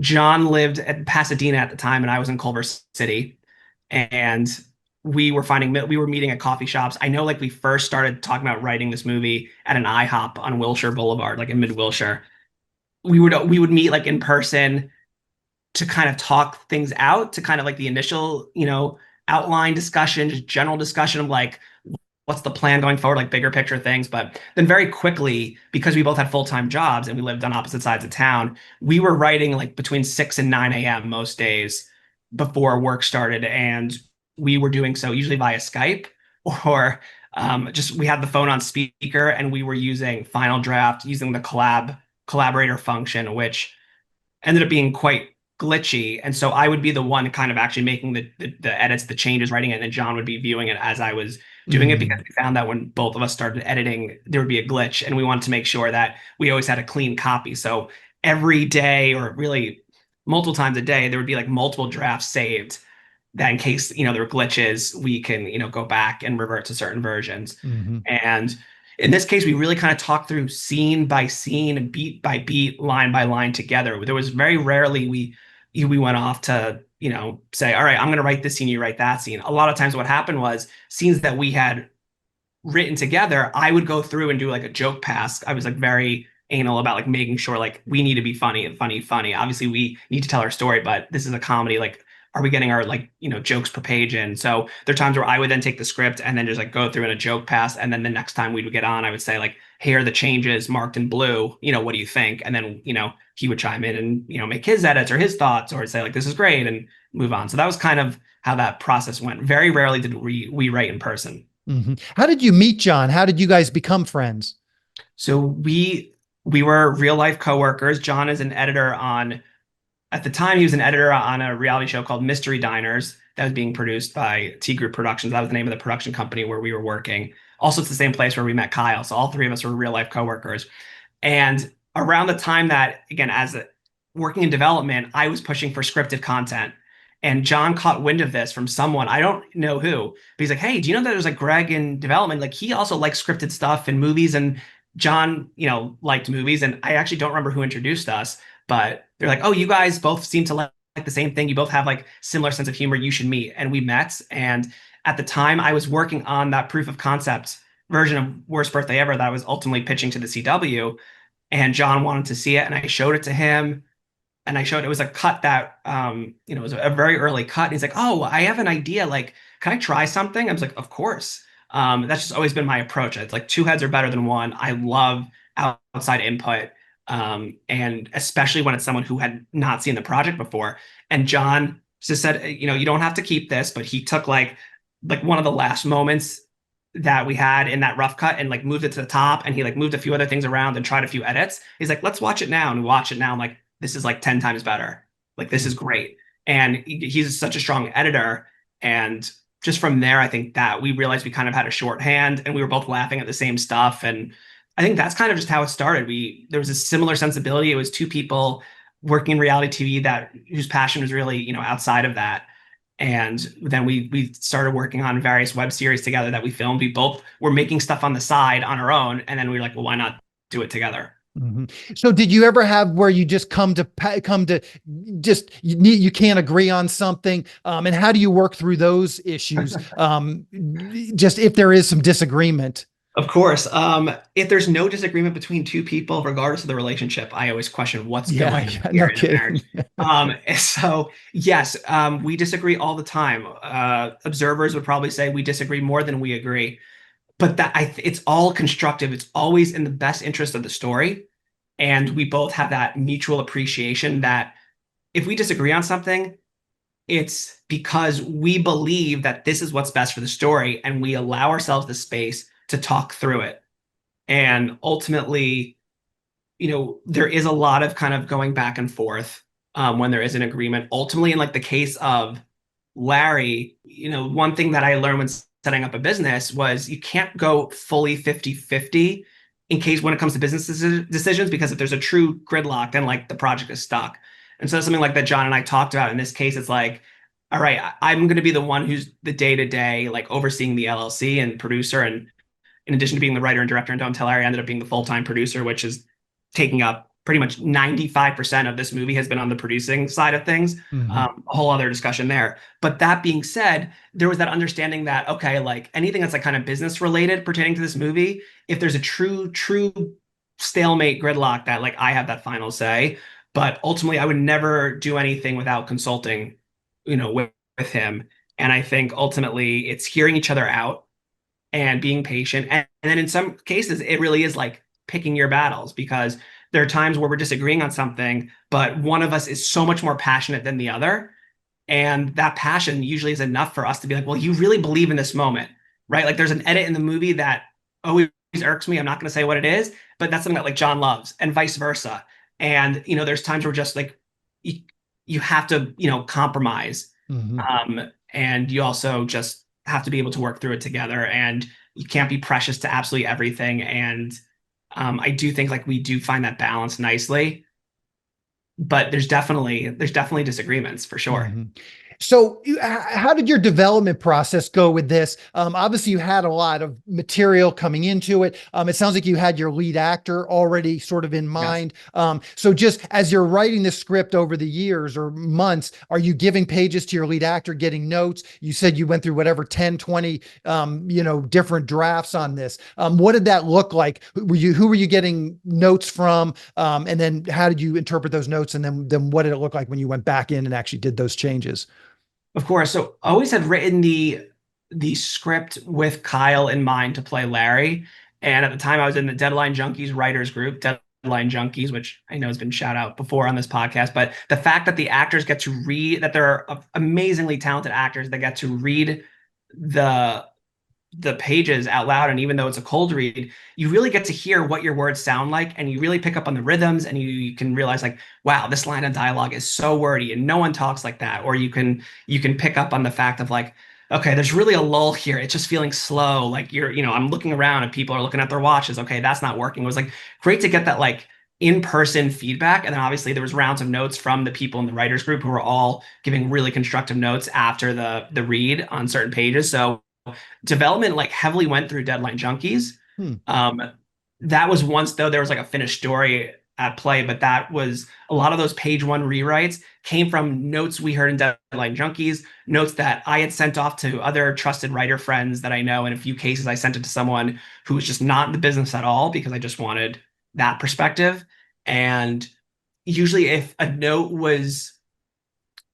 John lived at Pasadena at the time, and I was in Culver City. And we were meeting at coffee shops. I know like we first started talking about writing this movie at an IHOP on Wilshire Boulevard, like in mid Wilshire. We would meet like in person to kind of talk things out, to kind of like the initial, outline discussion, just general discussion of like what's the plan going forward, like bigger picture things. But then very quickly, because we both had full-time jobs and we lived on opposite sides of town, we were writing like between 6 and 9 a.m. most days before work started. And we were doing so usually via Skype or just we had the phone on speaker, and we were using Final Draft, using the collaborator function, which ended up being quite glitchy. And so I would be the one kind of actually making the edits, the changes, writing it, and then John would be viewing it as I was doing it, because we found that when both of us started editing, there would be a glitch, and we wanted to make sure that we always had a clean copy. So every day, or really multiple times a day, there would be like multiple drafts saved, that in case there were glitches, we can go back and revert to certain versions. And in this case, we really kind of talked through scene by scene, beat by beat, line by line together. There was very rarely we went off to say, all right, I'm going to write this scene, you write that scene. A lot of times what happened was scenes that we had written together, I would go through and do like a joke pass. I was like very anal about like making sure like we need to be funny and funny. Obviously, we need to tell our story, but this is a comedy. Like, are we getting our like jokes per page in? So there are times where I would then take the script and then just like go through in a joke pass, and then the next time we would get on, I would say like, here are the changes marked in blue. What do you think? And then he would chime in and make his edits or his thoughts, or say like, this is great, and move on. So that was kind of how that process went. Very rarely did we write in person. How did you meet John? How did you guys become friends? So we were real life coworkers. John is an editor on At the time, he was an editor on a reality show called Mystery Diners that was being produced by T Group Productions. That was the name of the production company where we were working. Also, it's the same place where we met Kyle. So all three of us were real life coworkers. And around the time that, again, working in development, I was pushing for scripted content. And John caught wind of this from someone, I don't know who, but he's like, hey, do you know that there's like Greg in development? Like, he also likes scripted stuff and movies. And John, liked movies. And I actually don't remember who introduced us, but they're like, oh, you guys both seem to like the same thing. You both have like similar sense of humor. You should meet. And we met. And at the time, I was working on that proof of concept version of Worst Birthday Ever that I was ultimately pitching to the CW. And John wanted to see it, and I showed it to him. And it was a cut that, it was a very early cut. And he's like, oh, I have an idea. Like, can I try something? I was like, of course. That's just always been my approach. It's like two heads are better than one. I love outside input. And especially when it's someone who had not seen the project before. And John just said, you don't have to keep this, but he took like one of the last moments that we had in that rough cut and like moved it to the top, and he like moved a few other things around and tried a few edits. He's like, let's watch it now. And we watch it now. I'm like, this is like 10 times better. Like, this is great. And he's such a strong editor. And just from there, I think that we realized we kind of had a shorthand, and we were both laughing at the same stuff. And I think that's kind of just how it started. There was a similar sensibility. It was two people working in reality TV whose passion was really, outside of that. And then we started working on various web series together that we filmed. We both were making stuff on the side on our own. And then we were like, well, why not do it together? So did you ever have where you just come to just, you can't agree on something? And how do you work through those issues? Just if there is some disagreement. Of course. If there's no disagreement between two people, regardless of the relationship, I always question what's going on here no in a marriage. So yes, we disagree all the time. Observers would probably say we disagree more than we agree, but it's all constructive. It's always in the best interest of the story. And we both have that mutual appreciation that if we disagree on something, it's because we believe that this is what's best for the story and we allow ourselves the space to talk through it. And ultimately, there is a lot of kind of going back and forth when there is an agreement. Ultimately, in like the case of Larry, one thing that I learned when setting up a business was you can't go fully 50-50 in case when it comes to business decisions, because if there's a true gridlock, then like the project is stuck. And so something like that John and I talked about in this case, it's like, all right, I'm going to be the one who's the day-to-day, like overseeing the LLC and producer. And in addition to being the writer and director, and Don't Tell Larry, I ended up being the full-time producer, which is taking up pretty much 95% of this movie has been on the producing side of things. Mm-hmm. A whole other discussion there. But that being said, there was that understanding that, okay, like anything that's like kind of business related pertaining to this movie, if there's a true stalemate gridlock, that like I have that final say. But ultimately, I would never do anything without consulting, with him. And I think ultimately it's hearing each other out and being patient. And then in some cases, it really is like picking your battles, because there are times where we're disagreeing on something, but one of us is so much more passionate than the other. And that passion usually is enough for us to be like, well, you really believe in this moment, right? Like there's an edit in the movie that always irks me. I'm not going to say what it is, but that's something that like John loves, and vice versa. And, there's times where just like you have to, compromise. Mm-hmm. And you also just have to be able to work through it together, and you can't be precious to absolutely everything. And I do think like we do find that balance nicely, but there's definitely disagreements for sure. Mm-hmm. So, how did your development process go with this? Obviously, you had a lot of material coming into it. It sounds like you had your lead actor already sort of in Yes. mind. So, just as you're writing the script over the years or months, are you giving pages to your lead actor, getting notes? You said you went through whatever 10, 20, different drafts on this. What did that look like? Who were you getting notes from? And then how did you interpret those notes? And then what did it look like when you went back in and actually did those changes? Of course. So I always had written the script with Kyle in mind to play Larry. And at the time I was in the Deadline Junkies writers group, Deadline Junkies, which I know has been shout out before on this podcast. But the fact that the actors get to read, that there are amazingly talented actors that get to read the the pages out loud, and even though it's a cold read, you really get to hear what your words sound like, and you really pick up on the rhythms, and you can realize like, wow, this line of dialogue is so wordy and no one talks like that. Or you can pick up on the fact of like, okay, there's really a lull here, it's just feeling slow, like I'm looking around and people are looking at their watches, okay, that's not working. It was like great to get that like in-person feedback. And then obviously there was rounds of notes from the people in the writers group who were all giving really constructive notes after the read on certain pages. So development like heavily went through Deadline Junkies. Hmm. Um, that was once though there was like a finished story at play, but that was a lot of those page one rewrites came from notes we heard in Deadline Junkies, notes that I had sent off to other trusted writer friends that I know. In a few cases, I sent it to someone who was just not in the business at all because I just wanted that perspective. And usually, if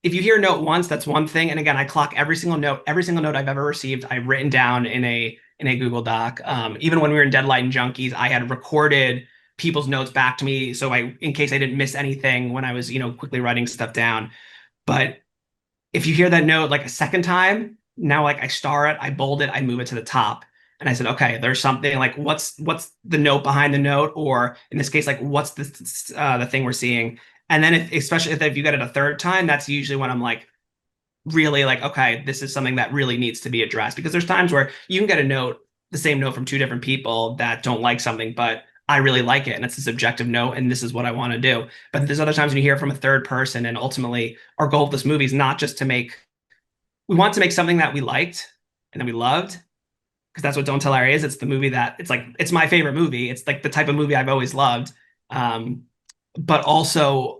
you hear a note once, that's one thing. And again, I clock every single note I've ever received, I've written down in a Google Doc. Even when we were in Deadline Junkies, I had recorded people's notes back to me, so in case I didn't miss anything when I was, quickly writing stuff down. But if you hear that note like a second time, now like I star it, I bold it, I move it to the top. And I said, okay, there's something like what's the note behind the note, or in this case, like what's the thing we're seeing. And then especially if you get it a third time, that's usually when I'm like really like, okay, this is something that really needs to be addressed, because there's times where you can get the same note from two different people that don't like something, but I really like it and it's a subjective note and this is what I want to do. But there's other times when you hear from a third person, and ultimately our goal of this movie is not just we want to make something that we liked and that we loved, because that's what Don't Tell Larry is. It's the movie that it's my favorite movie. It's like the type of movie I've always loved. Um, but also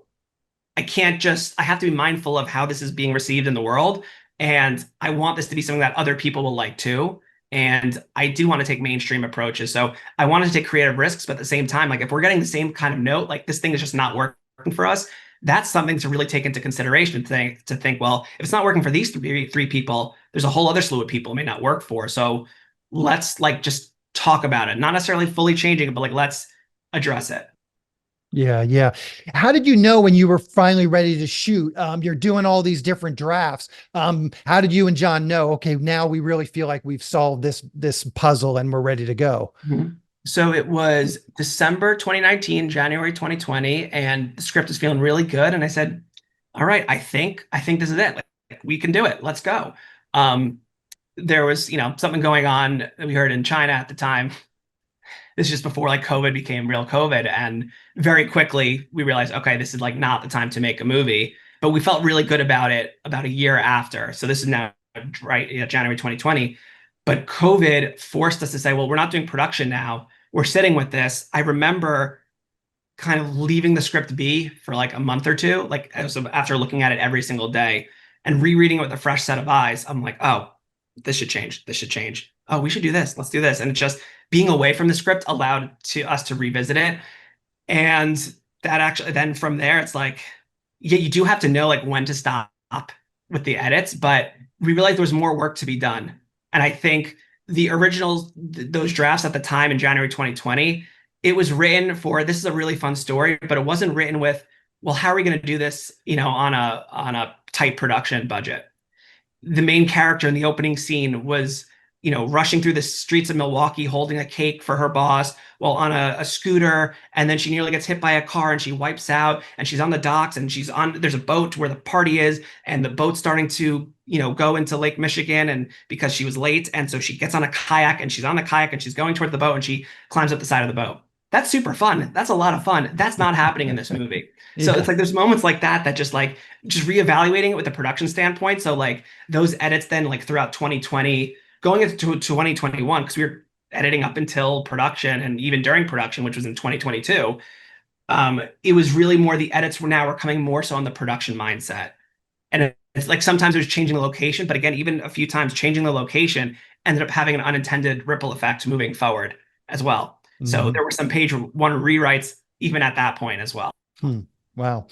I have to be mindful of how this is being received in the world. And I want this to be something that other people will like too. And I do want to take mainstream approaches. So I wanted to take creative risks, but at the same time, like if we're getting the same kind of note, like this thing is just not working for us, that's something to really take into consideration, to think, well, if it's not working for these three people, there's a whole other slew of people it may not work for. So let's like just talk about it, not necessarily fully changing it, but like let's address it. Yeah, yeah. How did you know when you were finally ready to shoot? You're doing all these different drafts. How did you and John know, okay, now we really feel like we've solved this puzzle and we're ready to go? Mhm. So it was December 2019, January 2020, and the script is feeling really good. And I said, all right, I think this is it. Like, we can do it. Let's go. Um, there was, something going on that we heard in China at the time. This is just before like COVID became real COVID. And very quickly we realized, okay, this is like not the time to make a movie. But we felt really good about it about a year after. So this is now right, January 2020. But COVID forced us to say, well, we're not doing production now. We're sitting with this. I remember kind of leaving the script be for like a month or two, like so after looking at it every single day and rereading it with a fresh set of eyes. I'm like, oh, this should change. This should change. Oh, we should do this. Let's do this. And it's just being away from the script allowed to us to revisit it. And that actually then from there, it's like, yeah, you do have to know like when to stop with the edits, but we realized there was more work to be done. And I think the originals, those drafts at the time in January 2020, it was written for this is a really fun story, but it wasn't written with, well, how are we going to do this, on a tight production budget? The main character in the opening scene was, rushing through the streets of Milwaukee holding a cake for her boss while on a scooter. And then she nearly gets hit by a car and she wipes out and she's on the docks and there's a boat where the party is and the boat's starting to, go into Lake Michigan and because she was late. And so she gets on a kayak and she's on the kayak and she's going toward the boat and she climbs up the side of the boat. That's super fun. That's a lot of fun. That's not happening in this movie. So Yeah. it's like there's moments like that that just reevaluating it with the production standpoint. So like those edits then like throughout 2020, going into 2021, because we were editing up until production and even during production, which was in 2022, it was really more the edits were coming more so on the production mindset. And it's like sometimes it was changing the location, but again, even a few times changing the location ended up having an unintended ripple effect moving forward as well. So Mhm. there were some page one rewrites even at that point as well. Hmm. Wow.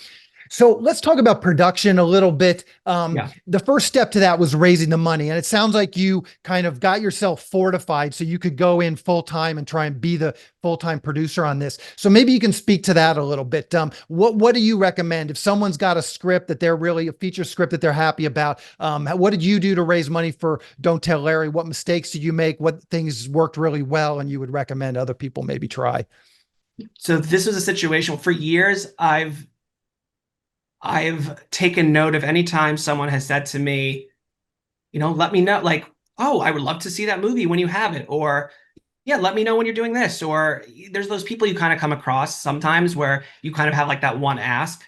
So let's talk about production a little bit. Yeah. The first step to that was raising the money. And it sounds like you kind of got yourself fortified so you could go in full time and try and be the full time producer on this. So maybe you can speak to that a little bit. What do you recommend if someone's got a script that they're really a feature script that they're happy about? What did you do to raise money for Don't Tell Larry? What mistakes did you make? What things worked really well and you would recommend other people maybe try? So this was a situation for years. I've taken note of any time someone has said to me, let me know, like, oh, I would love to see that movie when you have it, or yeah, let me know when you're doing this, or there's those people you kind of come across sometimes where you kind of have like that one ask,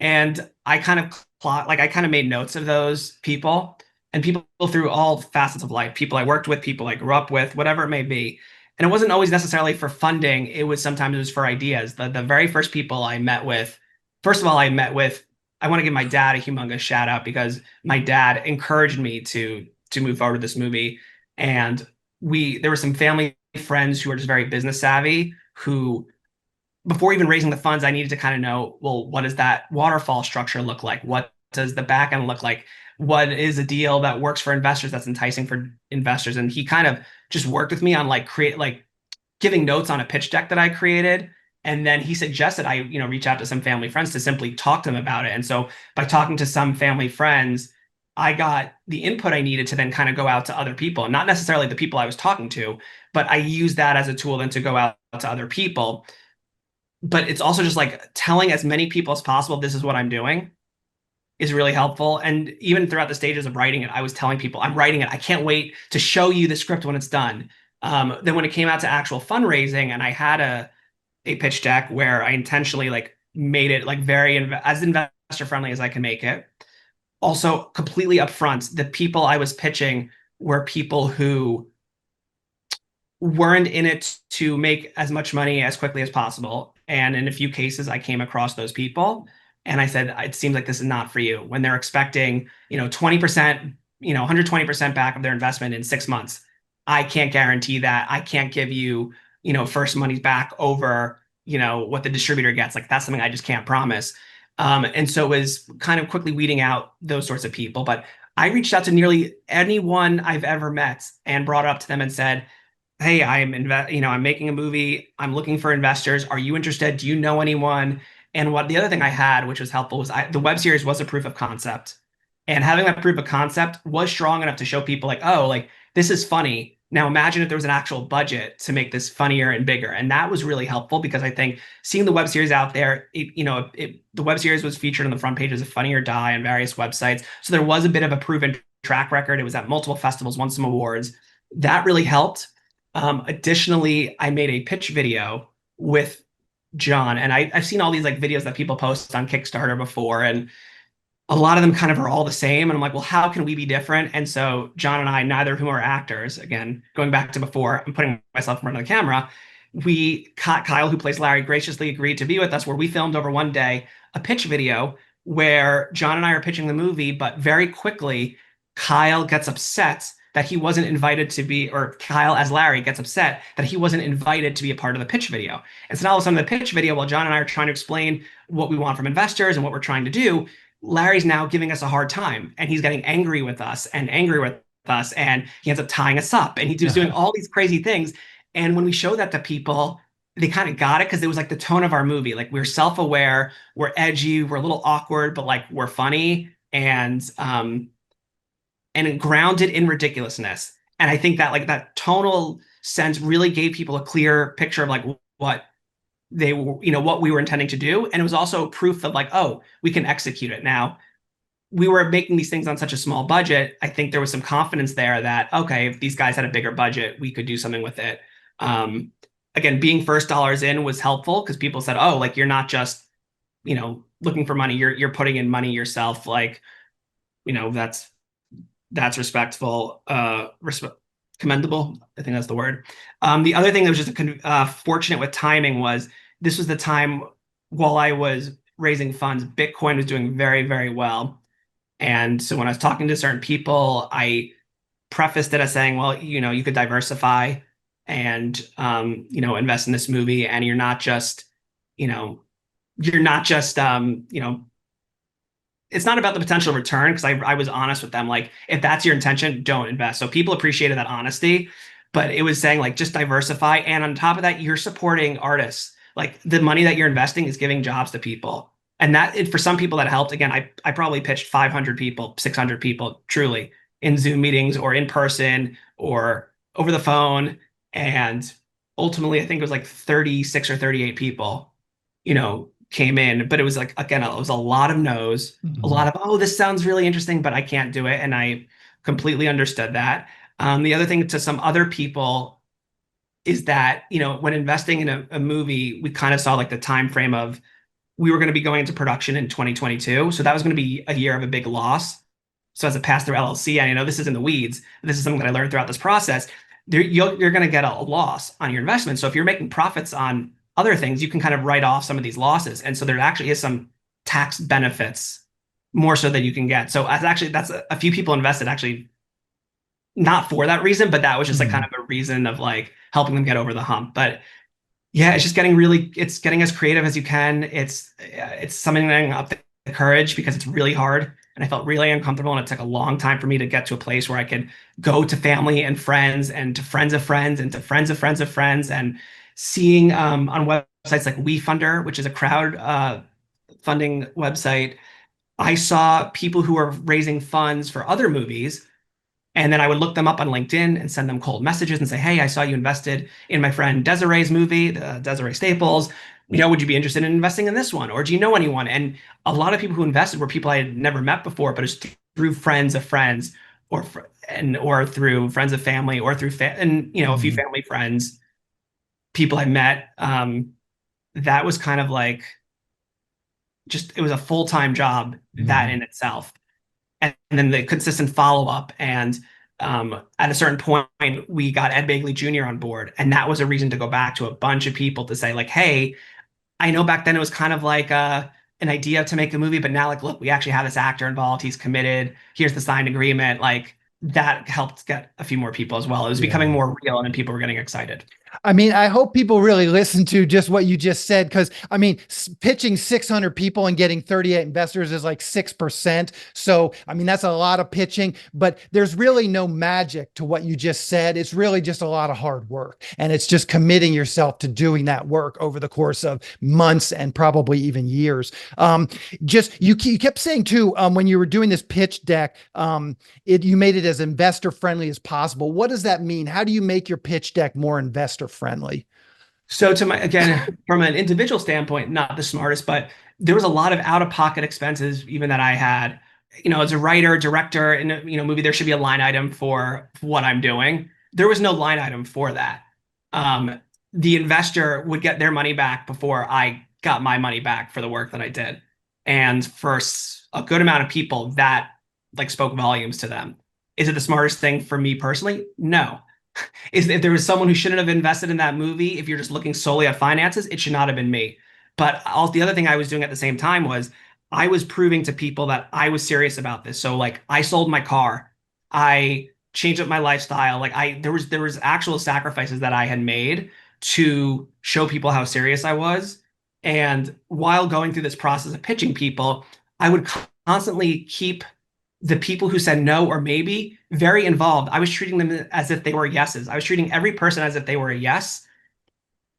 and I kind of like I kind of made notes of those people and people through all facets of life, people I worked with, people I grew up with, whatever it may be. And it wasn't always necessarily for funding. Sometimes it was for ideas. The very first people I met with, first of all, I want to give my dad a humongous shout out because my dad encouraged me to move forward with this movie. And there were some family friends who are just very business savvy who before even raising the funds, I needed to kind of know, well, what does that waterfall structure look like? What does the back end look like? What is a deal that works for investors that's enticing for investors? And he kind of just worked with me on like giving notes on a pitch deck that I created. And then he suggested I, reach out to some family friends to simply talk to them about it. And so by talking to some family friends, I got the input I needed to then kind of go out to other people, not necessarily the people I was talking to, but I used that as a tool then to go out to other people. But it's also just like telling as many people as possible this is what I'm doing is really helpful. And even throughout the stages of writing it, I was telling people I'm writing it. I can't wait to show you the script when it's done. Then when it came out to actual fundraising, and I had a pitch deck where I intentionally like made it like very as investor friendly as I can make it. Also, completely upfront, the people I was pitching were people who weren't in it to make as much money as quickly as possible. And in a few cases, I came across those people and I said, it seems like this is not for you when they're expecting, 20%, 120% back of their investment in 6 months. I can't guarantee that. I can't give you, first money back over, what the distributor gets. Like that's something I just can't promise. And so it was kind of quickly weeding out those sorts of people. But I reached out to nearly anyone I've ever met and brought it up to them and said, hey, I'm making a movie. I'm looking for investors. Are you interested? Do you know anyone? And what the other thing I had, which was helpful, was the web series was a proof of concept. And having that proof of concept was strong enough to show people like, oh, like this is funny. Now imagine if there was an actual budget to make this funnier and bigger. And that was really helpful because I think seeing the web series out there, the web series was featured on the front pages of Funny or Die on various websites. So there was a bit of a proven track record. It was at multiple festivals, won some awards. That really helped. Additionally, I made a pitch video with John, and I've seen all these like videos that people post on Kickstarter before, and a lot of them kind of are all the same. And I'm like, well, how can we be different? And so John and I, neither of whom are actors, again, going back to before, I'm putting myself in front of the camera. Kyle, who plays Larry, graciously agreed to be with us, where we filmed over one day a pitch video where John and I are pitching the movie, but very quickly, Kyle gets upset that he wasn't invited to be, or Kyle as Larry gets upset that he wasn't invited to be a part of the pitch video. And so now all of a sudden, the pitch video, while John and I are trying to explain what we want from investors and what we're trying to do, Larry's now giving us a hard time, and he's getting angry with us and angry with us, and he ends up tying us up, and he was doing all these crazy things. And when we show that to people, they kind of got it because it was like the tone of our movie. Like we're self-aware, we're edgy, we're a little awkward, but like we're funny and grounded in ridiculousness. And I think that like that tonal sense really gave people a clear picture of like what they were, what we were intending to do. And it was also proof of like, oh, we can execute it. Now, we were making these things on such a small budget. I think there was some confidence there that, okay, if these guys had a bigger budget, we could do something with it. Again, being first dollars in was helpful because people said, oh, like you're not just, looking for money, you're putting in money yourself. Like, that's respectful, commendable. I think that's the word. The other thing that was just fortunate with timing was this was the time while I was raising funds, Bitcoin was doing very, very well. And so when I was talking to certain people, I prefaced it as saying, well, you could diversify and, invest in this movie. And you know, you're not just, it's not about the potential return because I was honest with them. Like, if that's your intention, don't invest. So people appreciated that honesty, but it was saying like just diversify. And on top of that, you're supporting artists. Like the money that you're investing is giving jobs to people. And for some people that helped. Again, I probably pitched 500 people, 600 people truly in Zoom meetings or in person or over the phone. And ultimately, I think it was like 36 or 38 people, came in, but it was like, again, it was a lot of no's, a lot of, oh, this sounds really interesting, but I can't do it. And I completely understood that. The other thing to some other people is that, when investing in a movie, we kind of saw like the time frame of we were going to be going into production in 2022. So that was going to be a year of a big loss. So as a pass-through LLC, I know this is in the weeds. This is something that I learned throughout this process. You're going to get a loss on your investment. So if you're making profits on other things, you can kind of write off some of these losses. And so there actually is some tax benefits more so that you can get. So that's a few people invested actually not for that reason, but that was just like kind of a reason of like helping them get over the hump. But yeah, it's just it's getting as creative as you can. It's summoning up the courage because it's really hard. And I felt really uncomfortable. And it took a long time for me to get to a place where I could go to family and friends and to friends of friends and to friends of friends of friends and seeing on websites like WeFunder, which is a crowd funding website, I saw people who are raising funds for other movies. And then I would look them up on LinkedIn and send them cold messages and say, hey, I saw you invested in my friend Desiree's movie, Desiree Staples. Would you be interested in investing in this one? Or do you know anyone? And a lot of people who invested were people I had never met before, but it's through friends of friends or through friends of family or through a few family friends, people I met. That was kind of like it was a full-time job, that in itself. And then the consistent follow-up. And at a certain point, we got Ed Begley Jr. on board. And that was a reason to go back to a bunch of people to say like, hey, I know back then it was kind of like an idea to make a movie, but now like, look, we actually have this actor involved. He's committed. Here's the signed agreement. Like that helped get a few more people as well. It was becoming more real and people were getting excited. I mean, I hope people really listen to just what you just said, because I mean, pitching 600 people and getting 38 investors is like 6%. So, I mean, that's a lot of pitching, but there's really no magic to what you just said. It's really just a lot of hard work. And it's just committing yourself to doing that work over the course of months and probably even years. Just you kept saying too, when you were doing this pitch deck, you made it as investor friendly as possible. What does that mean? How do you make your pitch deck more investor friendly? So to my again, from an individual standpoint, not the smartest, but there was a lot of out-of-pocket expenses even that I had. As a writer, director in a movie, there should be a line item for what I'm doing. There was no line item for that. Um, the investor would get their money back before I got my money back for the work that I did. And for a good amount of people, that like spoke volumes to them. Is it the smartest thing for me personally? No. Is if there was someone who shouldn't have invested in that movie, if you're just looking solely at finances, it should not have been me. But also the other thing I was doing at the same time was I was proving to people that I was serious about this. So like I sold my car, I changed up my lifestyle. Like there was actual sacrifices that I had made to show people how serious I was. And while going through this process of pitching people, I would constantly keep the people who said no or maybe very involved. I was treating them as if they were yeses. I was treating every person as if they were a yes,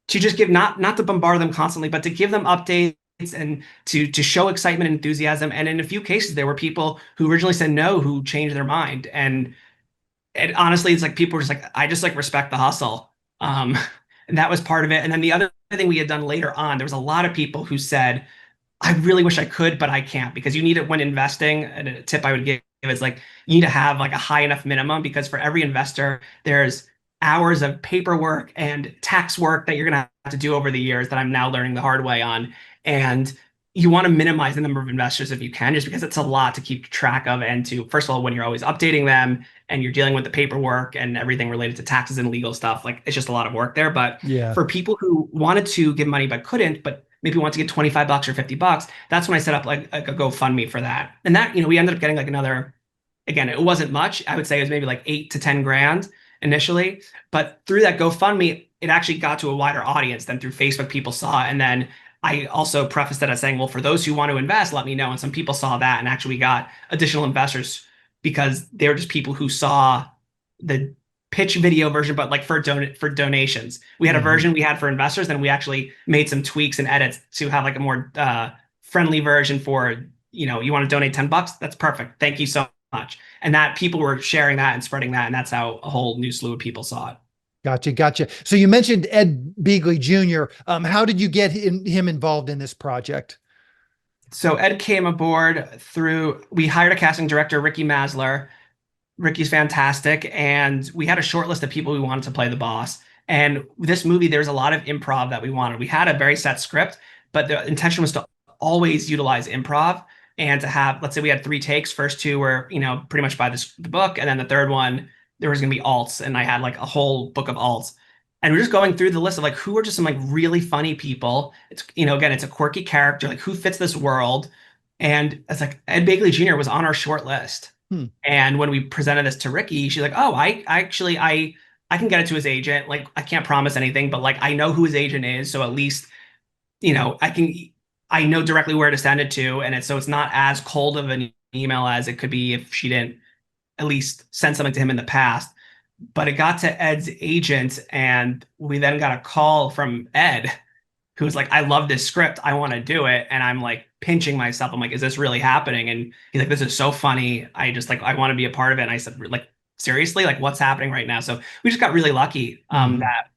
to just give, not to bombard them constantly, but to give them updates and to show excitement and enthusiasm. And in a few cases, there were people who originally said no who changed their mind. And honestly, it's like people were just like, I just like respect the hustle. And that was part of it. And then the other thing we had done later on, there was a lot of people who said, I really wish I could, but I can't, because you need it when investing. And a tip I would give is like you need to have like a high enough minimum, because for every investor, there's hours of paperwork and tax work that you're gonna have to do over the years that I'm now learning the hard way on. And you want to minimize the number of investors if you can, just because it's a lot to keep track of. And to, first of all, when you're always updating them and you're dealing with the paperwork and everything related to taxes and legal stuff, like it's just a lot of work there. But Yeah. for people who wanted to give money but couldn't, but maybe want to get 25 bucks or 50 bucks, that's when I set up like a GoFundMe for that. And that, we ended up getting like another, again, it wasn't much. I would say it was maybe like 8 to 10 grand initially. But through that GoFundMe, it actually got to a wider audience than through Facebook. People saw it. And then I also prefaced that as saying, well, for those who want to invest, let me know. And some people saw that and actually got additional investors because they were just people who saw the pitch video version, but like for donations. We had a version we had for investors, then we actually made some tweaks and edits to have like a more friendly version for, you want to donate 10 bucks? That's perfect. Thank you so much. And that people were sharing that and spreading that. And that's how a whole new slew of people saw it. Gotcha. Gotcha. So you mentioned Ed Begley Jr. How did you get him involved in this project? So Ed came aboard through, we hired a casting director, Ricky Masler. Ricky's fantastic. And we had a short list of people we wanted to play the boss. And this movie, there's a lot of improv that we wanted. We had a very set script, but the intention was to always utilize improv and to have, let's say we had 3 takes. First 2 were, pretty much by the book. And then the third one, there was going to be alts. And I had like a whole book of alts. And we're just going through the list of like, who are just some like really funny people. It's, again, it's a quirky character, like who fits this world. And it's like Ed Begley Jr. was on our short list. And when we presented this to Ricky, she's like, "Oh, I can get it to his agent. Like, I can't promise anything, but like I know who his agent is, so at least I know directly where to send it to, and it's not as cold of an email as it could be if she didn't at least send something to him in the past." But it got to Ed's agent, and we then got a call from Ed, who was like, I love this script. I want to do it. And I'm like pinching myself. I'm like, is this really happening? And he's like, this is so funny. I just like, I want to be a part of it. And I said, like, seriously, like what's happening right now? So we just got really lucky that,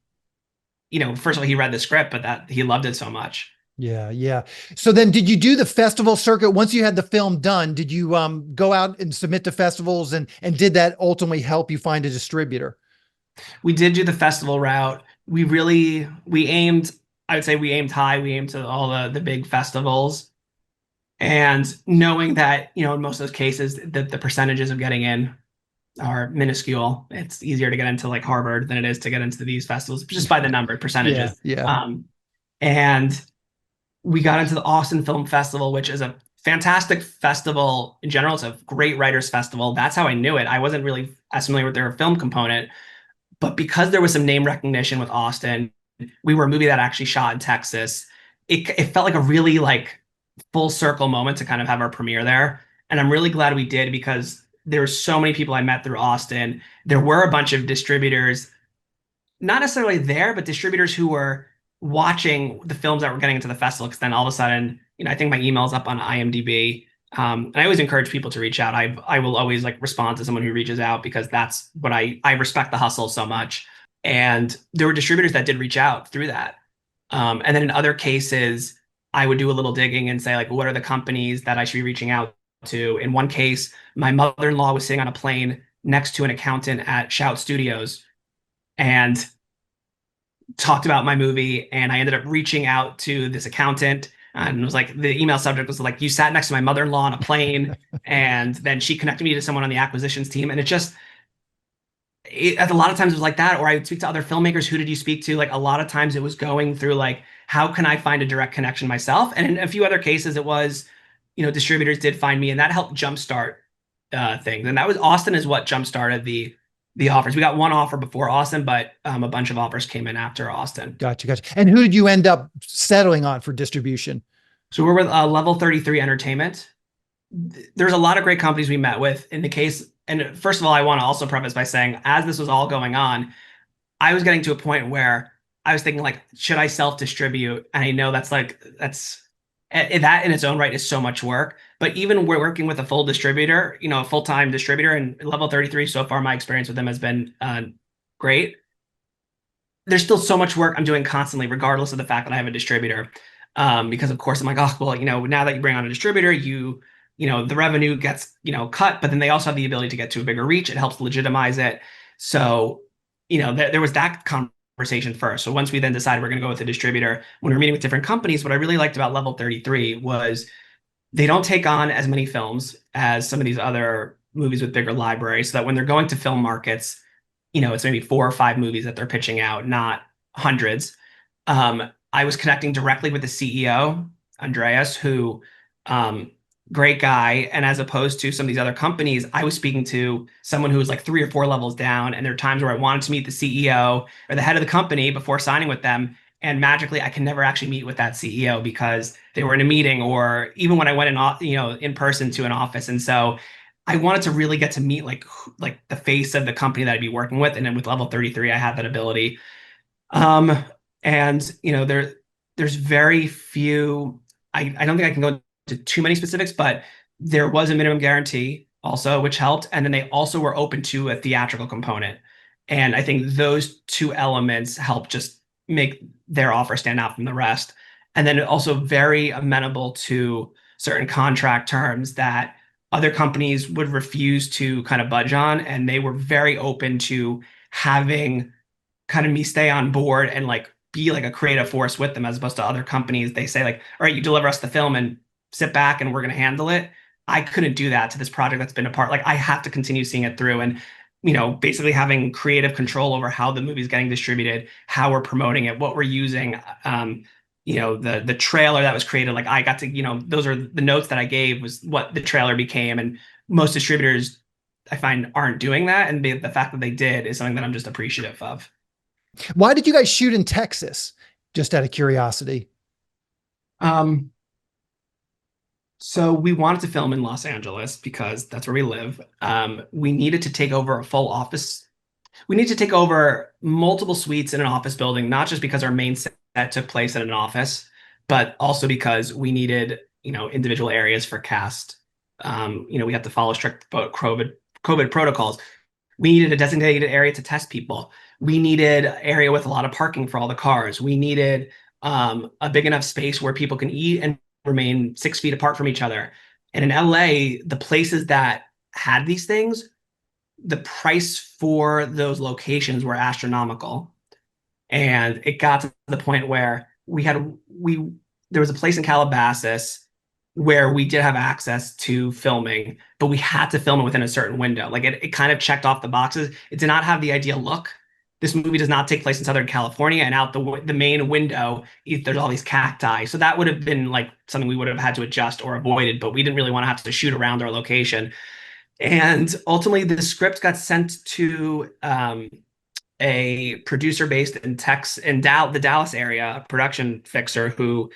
first of all, he read the script, but that he loved it so much. Yeah. Yeah. So then did you do the festival circuit? Once you had the film done, did you go out and submit to festivals, and did that ultimately help you find a distributor? We did do the festival route. I would say we aimed high. We aimed to all the big festivals, and knowing that, in most of those cases, the percentages of getting in are minuscule. It's easier to get into like Harvard than it is to get into these festivals, just by the number percentages. Yeah. And we got into the Austin Film Festival, which is a fantastic festival in general. It's a great writers festival. That's how I knew it. I wasn't really as familiar with their film component, But because there was some name recognition with Austin, we were a movie that actually shot in Texas. It felt like a really like full circle moment to kind of have our premiere there. And I'm really glad we did because there were so many people I met through Austin. There were a bunch of distributors, not necessarily there, but distributors who were watching the films that were getting into the festival. Because then all of a sudden, I think my email's up on IMDb. And I always encourage people to reach out. I will always like respond to someone who reaches out because that's what I respect the hustle so much. And there were distributors that did reach out through that. And then in other cases, I would do a little digging and say, like, what are the companies that I should be reaching out to? In one case, my mother-in-law was sitting on a plane next to an accountant at Shout Studios and talked about my movie. And I ended up reaching out to this accountant and it was like the email subject was like, you sat next to my mother-in-law on a plane. And then she connected me to someone on the acquisitions team. And a lot of times it was like that, or I would speak to other filmmakers. Who did you speak to? Like a lot of times it was going through like, how can I find a direct connection myself? And in a few other cases, it was, distributors did find me, and that helped jumpstart things. And that was Austin is what jumpstarted the offers. We got one offer before Austin, but a bunch of offers came in after Austin. Gotcha. And who did you end up settling on for distribution? So we're with Level 33 Entertainment. There's a lot of great companies we met with in the case. And first of all, I want to also preface by saying, as this was all going on, I was getting to a point where I was thinking, like, should I self-distribute? And I know that in its own right is so much work. But even we're working with a full distributor, a full-time distributor, and Level 33, so far my experience with them has been great. There's still so much work I'm doing constantly, regardless of the fact that I have a distributor. Because of course I'm like, oh, well, now that you bring on a distributor, the revenue gets, cut, but then they also have the ability to get to a bigger reach. It helps legitimize it. So, there was that conversation first. So once we then decided we're going to go with a distributor, when we were meeting with different companies, what I really liked about Level 33 was they don't take on as many films as some of these other movies with bigger libraries, so that when they're going to film markets, it's maybe 4 or 5 movies that they're pitching out, not hundreds. I was connecting directly with the CEO, Andreas, who, great guy. And as opposed to some of these other companies, I was speaking to someone who was like 3 or 4 levels down. And there are times where I wanted to meet the CEO or the head of the company before signing with them. And magically, I can never actually meet with that CEO because they were in a meeting, or even when I went in person to an office. And so I wanted to really get to meet like the face of the company that I'd be working with. And then with Level 33, I had that ability. And there's very few. I don't think I can go to too many specifics, but there was a minimum guarantee also, which helped. And then they also were open to a theatrical component. And I think those 2 elements help just make their offer stand out from the rest. And then also very amenable to certain contract terms that other companies would refuse to kind of budge on. And they were very open to having kind of me stay on board and like be like a creative force with them, as opposed to other companies. They say like, all right, you deliver us the film and sit back and we're going to handle it. I couldn't do that to this project that's been apart. Like I have to continue seeing it through and, basically having creative control over how the movie's getting distributed, how we're promoting it, what we're using, the trailer that was created. Like I got to, those are the notes that I gave was what the trailer became. And most distributors I find aren't doing that. And the fact that they did is something that I'm just appreciative of. Why did you guys shoot in Texas? Just out of curiosity. So we wanted to film in Los Angeles because that's where we live. We needed to take over a full office. We need to take over multiple suites in an office building, not just because our main set took place in an office, but also because we needed, individual areas for cast. We have to follow strict COVID protocols. We needed a designated area to test people. We needed an area with a lot of parking for all the cars. We needed a big enough space where people can eat and remain 6 feet apart from each other. And in LA, the places that had these things, the price for those locations were astronomical. And it got to the point where there was a place in Calabasas where we did have access to filming, but we had to film it within a certain window. Like it kind of checked off the boxes. It did not have the ideal look. This movie does not take place in Southern California, and out the main window, there's all these cacti. So that would have been like something we would have had to adjust or avoided, but we didn't really want to have to shoot around our location. And ultimately, the script got sent to a producer based in the Dallas area, a production fixer who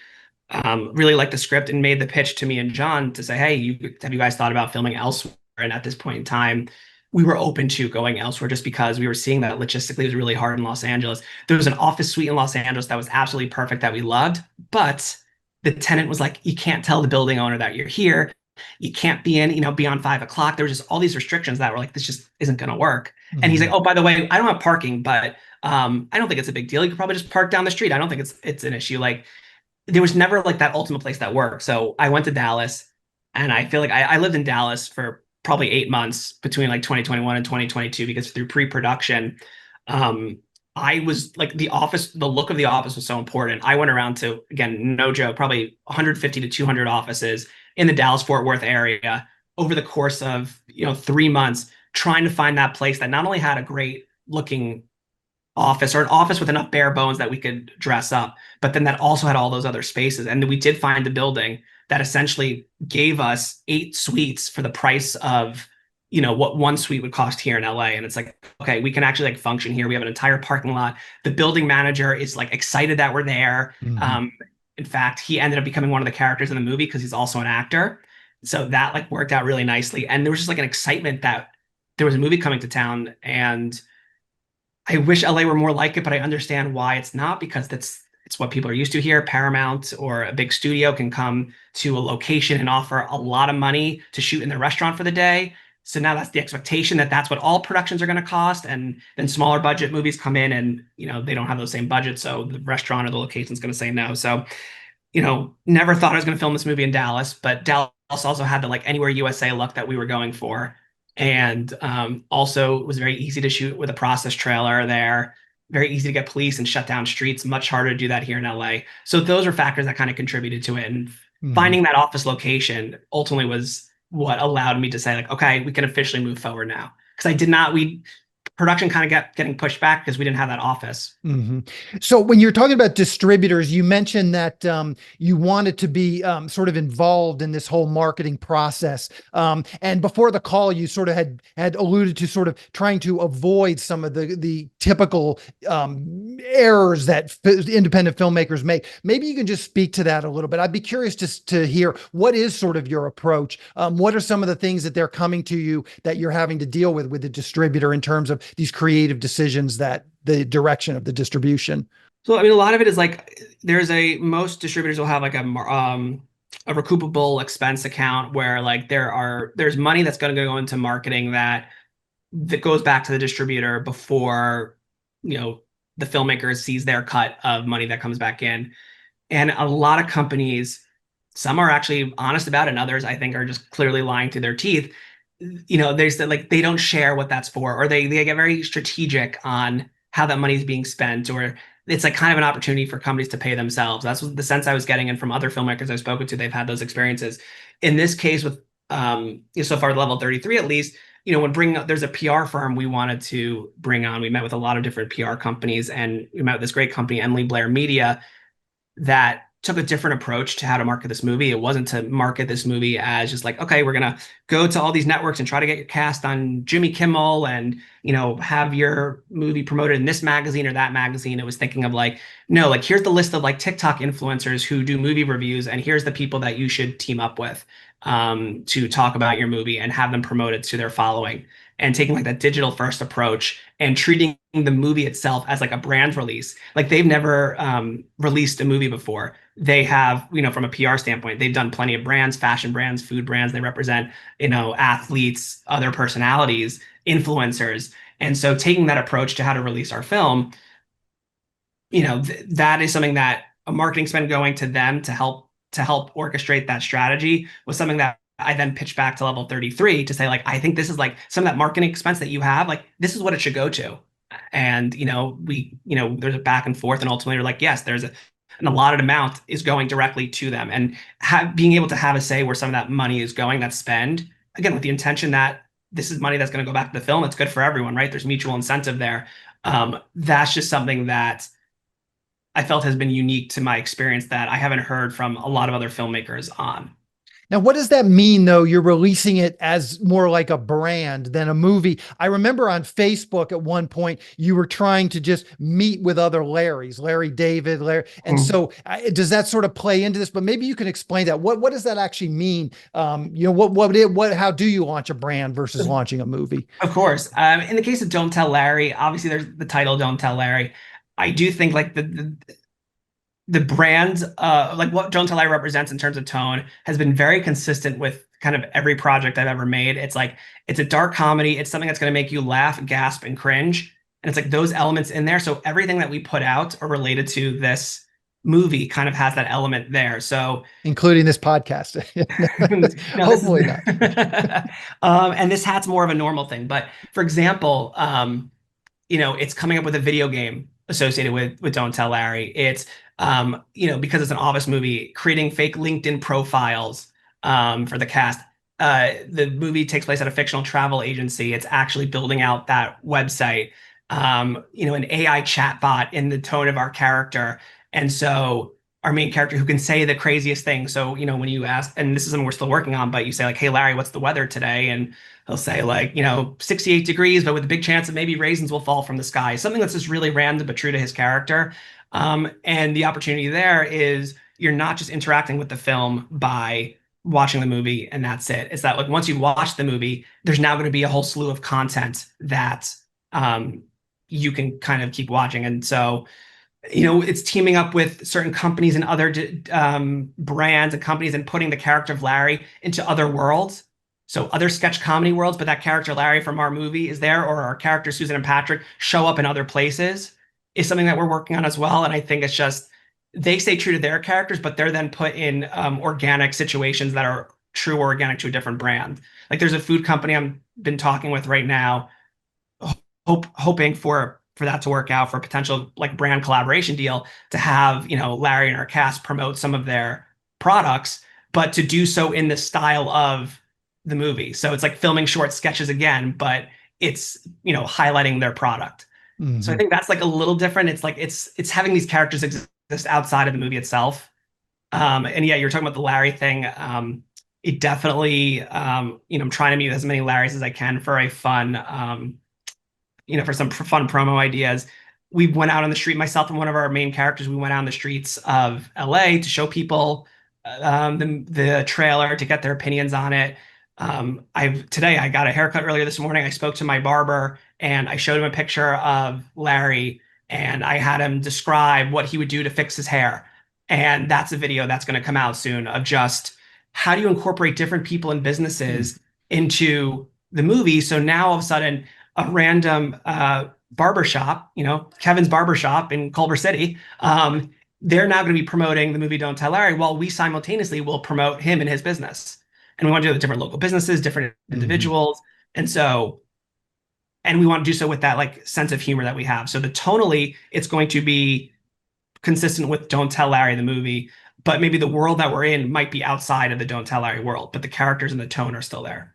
really liked the script and made the pitch to me and John to say, "Hey, have you guys thought about filming elsewhere?" And at this point in time, we were open to going elsewhere just because we were seeing that logistically it was really hard in Los Angeles. There was an office suite in Los Angeles that was absolutely perfect that we loved, but the tenant was like, "You can't tell the building owner that you're here. You can't be in, beyond 5 o'clock." There was just all these restrictions that were like, "This just isn't going to work." And he's like, Mhm. "Oh, by the way, I don't have parking, but I don't think it's a big deal. You could probably just park down the street. I don't think it's an issue." Like there was never like that ultimate place that worked. So I went to Dallas, and I feel like I lived in Dallas for probably 8 months between like 2021 and 2022 because through pre-production, um, I was like the look of the office was so important. I went around to, again, no joke, probably 150 to 200 offices in the Dallas Fort Worth area over the course of 3 months, trying to find that place that not only had a great looking office or an office with enough bare bones that we could dress up, but then that also had all those other spaces. And we did find a building that essentially gave us 8 suites for the price of, what one suite would cost here in LA. And it's like, okay, we can actually like function here. We have an entire parking lot. The building manager is like excited that we're there. Mhm. In fact, he ended up becoming one of the characters in the movie because he's also an actor. So that like worked out really nicely. And there was just like an excitement that there was a movie coming to town, and I wish LA were more like it, but I understand why it's not because it's what people are used to here. Paramount or a big studio can come to a location and offer a lot of money to shoot in their restaurant for the day. So now that's the expectation that that's what all productions are going to cost. And then smaller budget movies come in and, they don't have those same budgets. So the restaurant or the location is going to say no. So, never thought I was going to film this movie in Dallas, but Dallas also had the like anywhere USA look that we were going for. And also it was very easy to shoot with a process trailer there, very easy to get police and shut down streets, much harder to do that here in LA. So those were factors that kind of contributed to it. And Mhm. finding that office location ultimately was what allowed me to say, like, okay, we can officially move forward now. Because I did not, we production kind of got getting pushed back because we didn't have that office. hmm So when you're talking about distributors, you mentioned that you wanted to be sort of involved in this whole marketing process. And before the call, you sort of had alluded to sort of trying to avoid some of the typical errors that independent filmmakers make. Maybe you can just speak to that a little bit. I'd be curious just to hear what is sort of your approach. What are some of the things that they're coming to you that you're having to deal with the distributor in terms of these creative decisions that the direction of the distribution. So I mean, a lot of it is like most distributors will have like a recoupable expense account where like there's money that's going to go into marketing that goes back to the distributor before you know the filmmaker sees their cut of money that comes back in. And a lot of companies, some are actually honest about it, and others I think are just clearly lying through their teeth. There's that like they don't share what that's for, or they get very strategic on how that money is being spent, or it's like kind of an opportunity for companies to pay themselves. That's what the sense I was getting, and from other filmmakers I've spoken to, they've had those experiences. In this case, with so far level 33 at least, when bringing up, there's a PR firm we wanted to bring on. We met with a lot of different PR companies, and we met with this great company, Emily Blair Media, that took a different approach to how to market this movie. It wasn't to market this movie as just like, okay, we're gonna go to all these networks and try to get your cast on Jimmy Kimmel and have your movie promoted in this magazine or that magazine. It was thinking of like, no, like here's the list of like TikTok influencers who do movie reviews, and here's the people that you should team up with to talk about your movie and have them promoted to their following. And taking like that digital first approach and treating the movie itself as like a brand release. Like they've never released a movie before. They have, from a PR standpoint, they've done plenty of brands, fashion brands, food brands. They represent, athletes, other personalities, influencers. And so taking that approach to how to release our film, that is something that a marketing spend going to them to help orchestrate that strategy was something that I then pitched back to level 33 to say, like, I think this is like some of that marketing expense that you have, like, this is what it should go to. And, there's a back and forth, and ultimately we're like, yes, an allotted amount is going directly to them. And being able to have a say where some of that money is going, that spend, again, with the intention that this is money that's going to go back to the film. It's good for everyone, right? There's mutual incentive there. That's just something that I felt has been unique to my experience that I haven't heard from a lot of other filmmakers on. Now, what does that mean, though? You're releasing it as more like a brand than a movie. I remember on Facebook at one point, you were trying to just meet with other Larrys, Larry David, Larry. And so does that sort of play into this? But maybe you can explain that. What does that actually mean? How do you launch a brand versus launching a movie? Of course. In the case of Don't Tell Larry, obviously there's the title Don't Tell Larry. I do think like the brand, like what Don't Tell Larry represents in terms of tone, has been very consistent with kind of every project I've ever made. It's like it's a dark comedy. It's something that's going to make you laugh, gasp, and cringe. And it's like those elements in there. So everything that we put out or related to this movie kind of has that element there. So Including this podcast. no, this is Hopefully not. and this hat's more of a normal thing. But for example, it's coming up with a video game associated with Don't Tell Larry. It's because it's an office movie, creating fake LinkedIn profiles for the cast. The movie takes place at a fictional travel agency. It's actually building out that website. An AI chatbot in the tone of our character. And so our main character who can say the craziest thing. So, when you ask, and this is something we're still working on, but you say like, "Hey, Larry, what's the weather today?" And he'll say like, 68 degrees, but with a big chance that maybe raisins will fall from the sky. Something that's just really random, but true to his character. And the opportunity there is you're not just interacting with the film by watching the movie and that's it. It's that like once you watch the movie, there's now going to be a whole slew of content that you can kind of keep watching. And so it's teaming up with certain companies and other brands and companies and putting the character of Larry into other worlds. So other sketch comedy worlds, but that character Larry from our movie is there, or our character Susan and Patrick show up in other places is something that we're working on as well. And I think it's just, they stay true to their characters, but they're then put in organic situations that are true or organic to a different brand. Like there's a food company I've been talking with right now, hoping for that to work out for a potential like brand collaboration deal to have, Larry and our cast promote some of their products, but to do so in the style of the movie. So it's like filming short sketches again, but it's, highlighting their product. So I think that's like a little different. It's like it's having these characters exist outside of the movie itself. And yeah, you're talking about the Larry thing. It definitely, I'm trying to meet as many Larrys as I can for a fun, for some fun promo ideas. We went out on the street, myself and one of our main characters, we went out on the streets of LA to show people the trailer to get their opinions on it. I got a haircut earlier this morning. I spoke to my barber and I showed him a picture of Larry and I had him describe what he would do to fix his hair. And that's a video that's going to come out soon of just how do you incorporate different people and businesses into the movie. So now all of a sudden a random barbershop, Kevin's barbershop in Culver City, they're now going to be promoting the movie Don't Tell Larry while we simultaneously will promote him and his business. And we want to do it with different local businesses, different individuals. And we want to do so with that like sense of humor that we have. So tonally, it's going to be consistent with Don't Tell Larry, the movie, but maybe the world that we're in might be outside of the Don't Tell Larry world, but the characters and the tone are still there.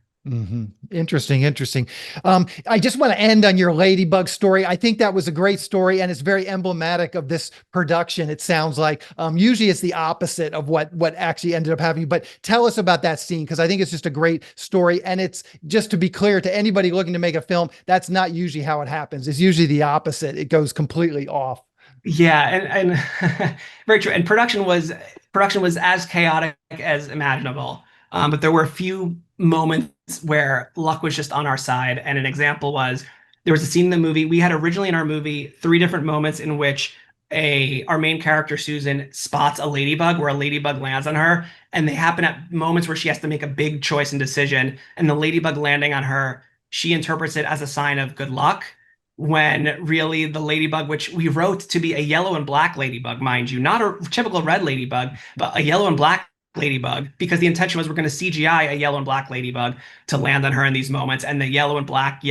Interesting. I just want to end on your Ladybug story. I think that was a great story and it's very emblematic of this production. It sounds like usually it's the opposite of what actually ended up happening, but tell us about that scene because I think it's just a great story. And it's just to be clear to anybody looking to make a film, that's not usually how it happens. It's usually the opposite. It goes completely off. Yeah, and very true. And production was as chaotic as imaginable. But there were a few moments where luck was just on our side. And an example was there was a scene in the movie. We had originally in our movie 3 different moments in which our main character, Susan, spots a ladybug where a ladybug lands on her. And they happen at moments where she has to make a big choice and decision. And the ladybug landing on her, she interprets it as a sign of good luck. When really the ladybug, which we wrote to be a yellow and black ladybug, mind you, not a typical red ladybug, but a yellow and black ladybug, because the intention was we're going to CGI a yellow and black ladybug to land on her in these moments. And the yellow and black,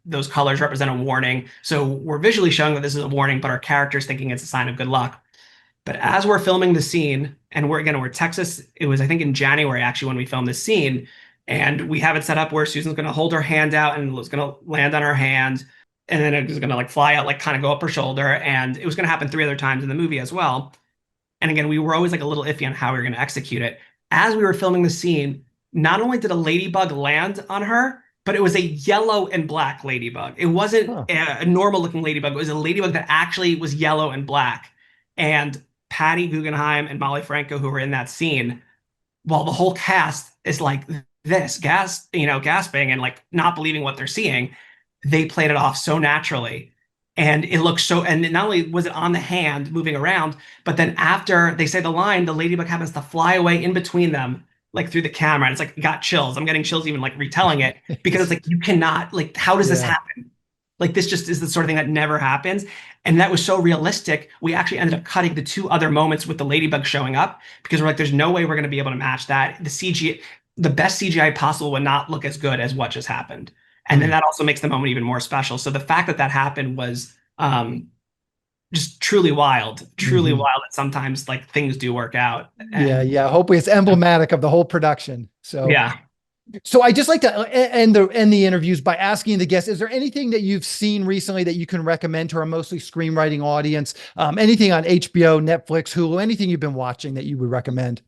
those colors represent a warning. So we're visually showing that this is a warning, but our character's thinking it's a sign of good luck. But as we're filming the scene, and we're Texas, it was, I think, in January, actually, when we filmed this scene, and we have it set up where Susan's going to hold her hand out and it's going to land on her hand. And then it was going to like fly out, like kind of go up her shoulder. And it was going to happen 3 other times in the movie as well. And again, we were always like a little iffy on how we were going to execute it. as we were filming the scene, not only did a ladybug land on her, but it was a yellow and black ladybug. It wasn't Huh. a normal looking ladybug. It was a ladybug that actually was yellow and black. And Patty Guggenheim and Molly Franco, who were in that scene, while the whole cast is like this, gasping and like not believing what they're seeing, they played it off so naturally. And it looks so, and not only was it on the hand moving around, but then after they say the line, the ladybug happens to fly away in between them, like through the camera. And it's like, got chills. I'm getting chills even like retelling it because it's like, you cannot, like, how does this Yeah. happen? Like, this just is the sort of thing that never happens. And that was so realistic. We actually ended up cutting the two other moments with the ladybug showing up because we're like, there's no way we're going to be able to match that. The best CGI possible would not look as good as what just happened. And then Hmm. that also makes the moment even more special. So the fact that that happened was just truly Hmm. wild that sometimes like things do work out. Yeah, And yeah. Hopefully it's emblematic of the whole production. yeah, So I just like to end the interviews by asking the guests, is there anything that you've seen recently that you can recommend to our mostly screenwriting audience? Anything on HBO, Netflix, Hulu, anything you've been watching that you would recommend?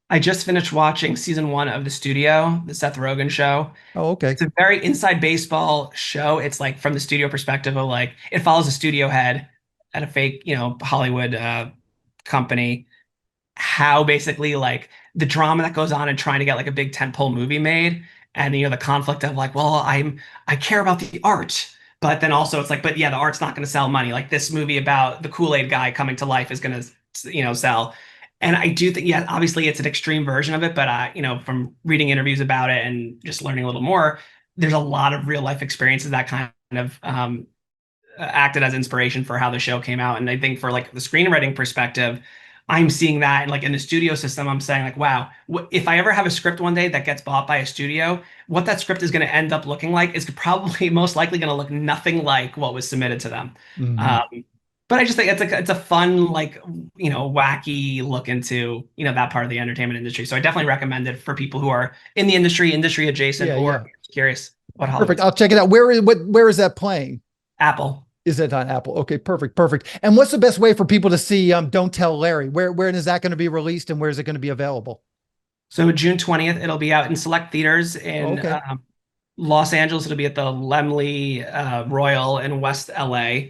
I just finished watching season one of The Studio, the Seth Rogen show. Oh, okay. It's a very inside baseball show. It's like from the studio perspective of like it follows a studio head at a fake, Hollywood company. How basically like the drama that goes on and trying to get like a big tentpole movie made, and the conflict of like, well, I care about the art, but then also it's like, but yeah, the art's not going to sell money. Like this movie about the Kool-Aid guy coming to life is going to sell. And I do think, yeah, obviously it's an extreme version of it, but from reading interviews about it and just learning a little more, there's a lot of real life experiences that kind of acted as inspiration for how the show came out. And I think for like the screenwriting perspective, I'm seeing that and like in the studio system, I'm saying like, wow, if I ever have a script one day that gets bought by a studio, what that script is going to end up looking like is probably most likely going to look nothing like what was submitted to them. Hmm. Um, but I just think it's a fun, like, wacky look into, that part of the entertainment industry. So I definitely recommend it for people who are in the industry adjacent, Yeah, or yeah. curious what Perfect. Hollywood's. I'll check it out. Where is that playing? Apple. Is it on Apple? Okay, perfect, perfect. And what's the best way for people to see Don't Tell Larry? Where is that going to be released and where is it going to be available? So June 20th, it'll be out in select theaters Oh, in okay. Los Angeles. It'll be at the Lemley Royal in West LA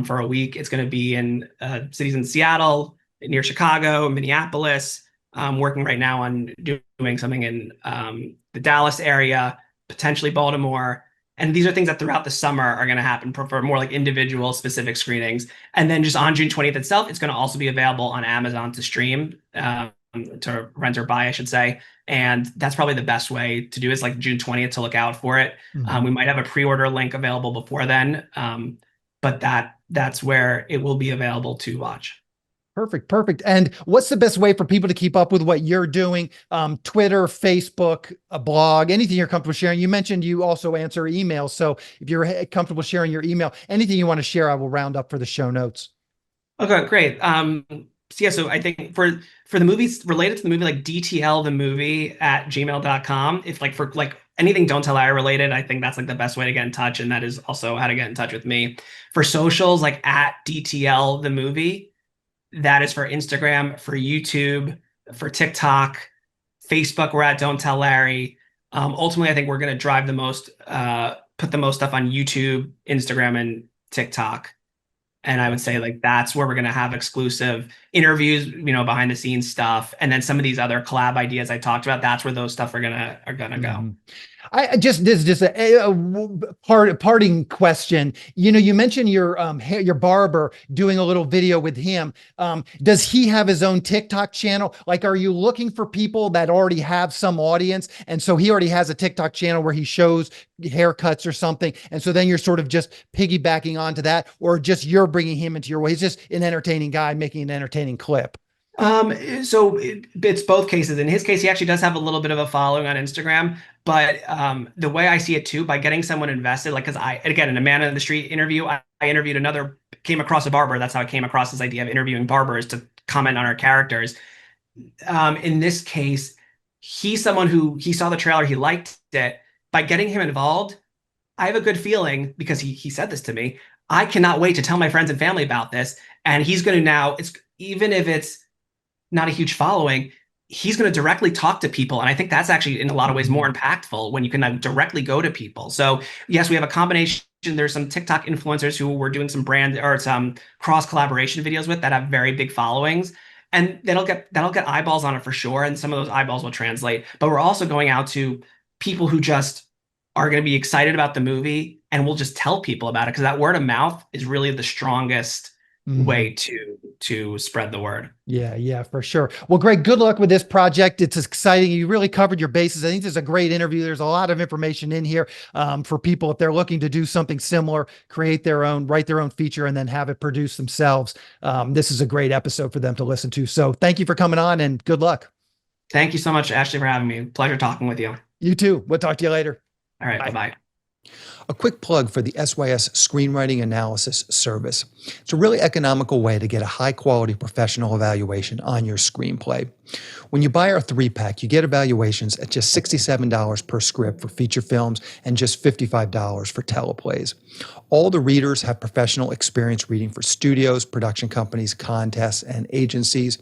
for a week. It's going to be in cities in Seattle, near Chicago, Minneapolis. Working right now on doing something in the Dallas area, potentially Baltimore. And these are things that throughout the summer are going to happen for more like individual specific screenings. And then just on June 20th itself, it's going to also be available on Amazon to stream. To rent or buy, I should say. And that's probably the best way to do it, is like June 20th to look out for it. Hmm. We might have a pre-order link available before then, but that's where it will be available to watch. Perfect, perfect. And what's the best way for people to keep up with what you're doing? Twitter, Facebook, a blog, anything you're comfortable sharing. You mentioned you also answer emails. So if you're comfortable sharing your email, anything you want to share, I will round up for the show notes. Okay, great. So yeah, so I think for the movies related to the movie, like DTL the movie at gmail.com. If like for like anything Don't Tell Lara related, I think that's like the best way to get in touch. And that is also how to get in touch with me. For socials, like at DTL the movie. That is for Instagram, for YouTube, for TikTok, Facebook. We're at Don't Tell Larry. Ultimately, I think we're going to drive put the most stuff on YouTube, Instagram, and TikTok. And I would say like that's where we're going to have exclusive interviews, behind the scenes stuff, and then some of these other collab ideas I talked about. That's where those stuff are gonna go. Mhm. This is just parting question. You mentioned your barber doing a little video with him. Does he have his own TikTok channel? Like, are you looking for people that already have some audience, and so he already has a TikTok channel where he shows haircuts or something, and so then you're sort of just piggybacking onto that, or just you're bringing him into your way? He's just an entertaining guy making an entertaining clip. So it's both cases. In his case, he actually does have a little bit of a following on Instagram, but the way I see it too, by getting someone invested, like, because again, in a man in the street interview, I interviewed came across a barber. That's how I came across this idea of interviewing barbers to comment on our characters. In this case, he's someone who he saw the trailer, he liked it. By getting him involved, I have a good feeling because he said this to me. I cannot wait to tell my friends and family about this, and he's going to now. It's even if it's not a huge following, he's going to directly talk to people. And I think that's actually in a lot of ways more impactful when you can directly go to people. So yes, we have a combination. There's some TikTok influencers who we're doing some brand or some cross collaboration videos with that have very big followings. And that'll get eyeballs on it for sure. And some of those eyeballs will translate. But we're also going out to people who just are going to be excited about the movie and we'll just tell people about it because that word of mouth is really the strongest way to spread the word. Yeah, for sure. Well, Greg, good luck with this project. It's exciting. You really covered your bases. I think this is a great interview. There's a lot of information in here for people if they're looking to do something similar, write their own feature, and then have it produced themselves. This is a great episode for them to listen to. So thank you for coming on and good luck. Thank you so much, Ashley, for having me. Pleasure talking with you. You too. We'll talk to you later. All right. Bye-bye. A quick plug for the SYS Screenwriting Analysis Service. It's a really economical way to get a high-quality professional evaluation on your screenplay. When you buy our 3-pack, you get evaluations at just $67 per script for feature films and just $55 for teleplays. All the readers have professional experience reading for studios, production companies, contests, and agencies.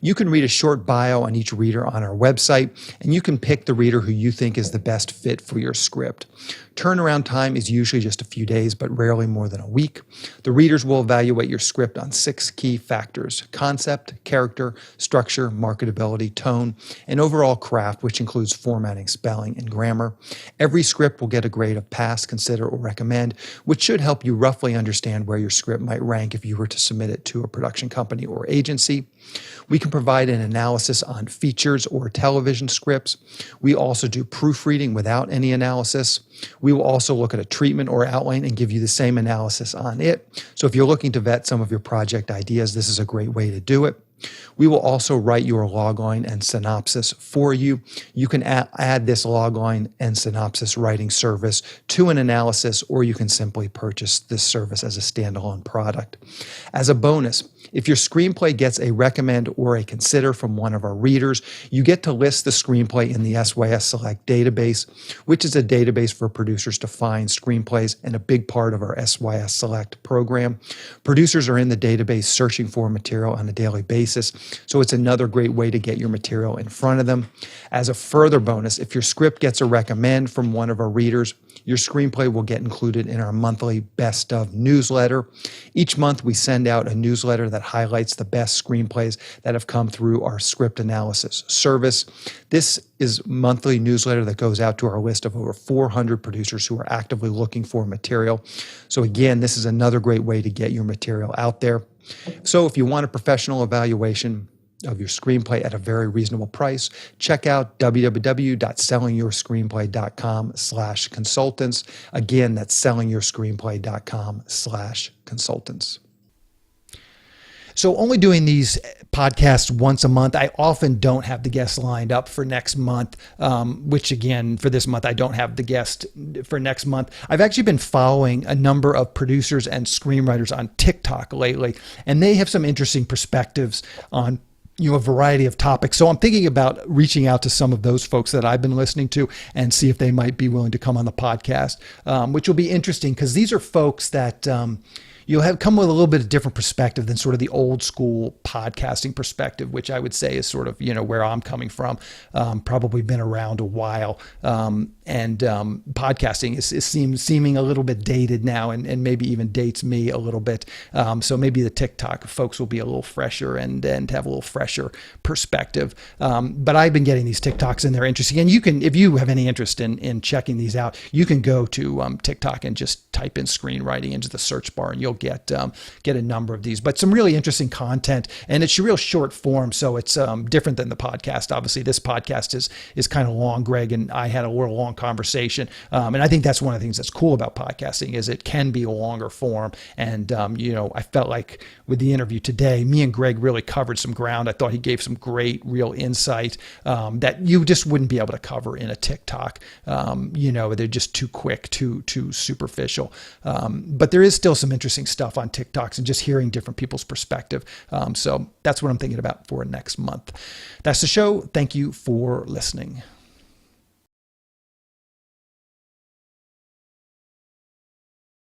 You can read a short bio on each reader on our website, and you can pick the reader who you think is the best fit for your script. Turnaround time is usually just a few days, but rarely more than a week. The readers will evaluate your script on 6 key factors: concept, character, structure, marketability, tone, and overall craft, which includes formatting, spelling, and grammar. Every script will get a grade of pass, consider, or recommend, which should help you roughly understand where your script might rank if you were to submit it to a production company or agency. We can provide an analysis on features or television scripts. We also do proofreading without any analysis. We will also look at a treatment or outline and give you the same analysis on it. So if you're looking to vet some of your project ideas, this is a great way to do it. We will also write your logline and synopsis for you. You can add this logline and synopsis writing service to an analysis, or you can simply purchase this service as a standalone product. As a bonus, if your screenplay gets a recommend or a consider from one of our readers, you get to list the screenplay in the SYS Select database, which is a database for producers to find screenplays and a big part of our SYS Select program. Producers are in the database searching for material on a daily basis, so it's another great way to get your material in front of them. As a further bonus, if your script gets a recommend from one of our readers, your screenplay will get included in our monthly Best Of newsletter. Each month, we send out a newsletter that highlights the best screenplays that have come through our script analysis service. This is a monthly newsletter that goes out to our list of over 400 producers who are actively looking for material. So again, this is another great way to get your material out there. So if you want a professional evaluation of your screenplay at a very reasonable price, check out www.sellingyourscreenplay.com/consultants. Again, that's sellingyourscreenplay.com/consultants. So only doing these podcasts once a month. I often don't have the guests lined up for next month, which again, for this month, I don't have the guest for next month. I've actually been following a number of producers and screenwriters on TikTok lately, and they have some interesting perspectives on a variety of topics. So I'm thinking about reaching out to some of those folks that I've been listening to and see if they might be willing to come on the podcast, which will be interesting because these are folks that you'll have come with a little bit of different perspective than sort of the old school podcasting perspective, which I would say is sort of, where I'm coming from, probably been around a while. And podcasting is seeming a little bit dated now and maybe even dates me a little bit. So maybe the TikTok folks will be a little fresher and have a little fresher perspective. But I've been getting these TikToks and they're interesting. And you can, if you have any interest in checking these out, you can go to TikTok and just type in screenwriting into the search bar and you'll get a number of these, but some really interesting content, and it's real short form. So it's different than the podcast. Obviously this podcast is kind of long. Greg and I had a little long conversation. And I think that's one of the things that's cool about podcasting is it can be a longer form. And, I felt like with the interview today, me and Greg really covered some ground. I thought he gave some great real insight that you just wouldn't be able to cover in a TikTok. They're just too quick, too superficial. But there is still some interesting stuff on TikToks and just hearing different people's perspective. So that's what I'm thinking about for next month. That's the show. Thank you for listening.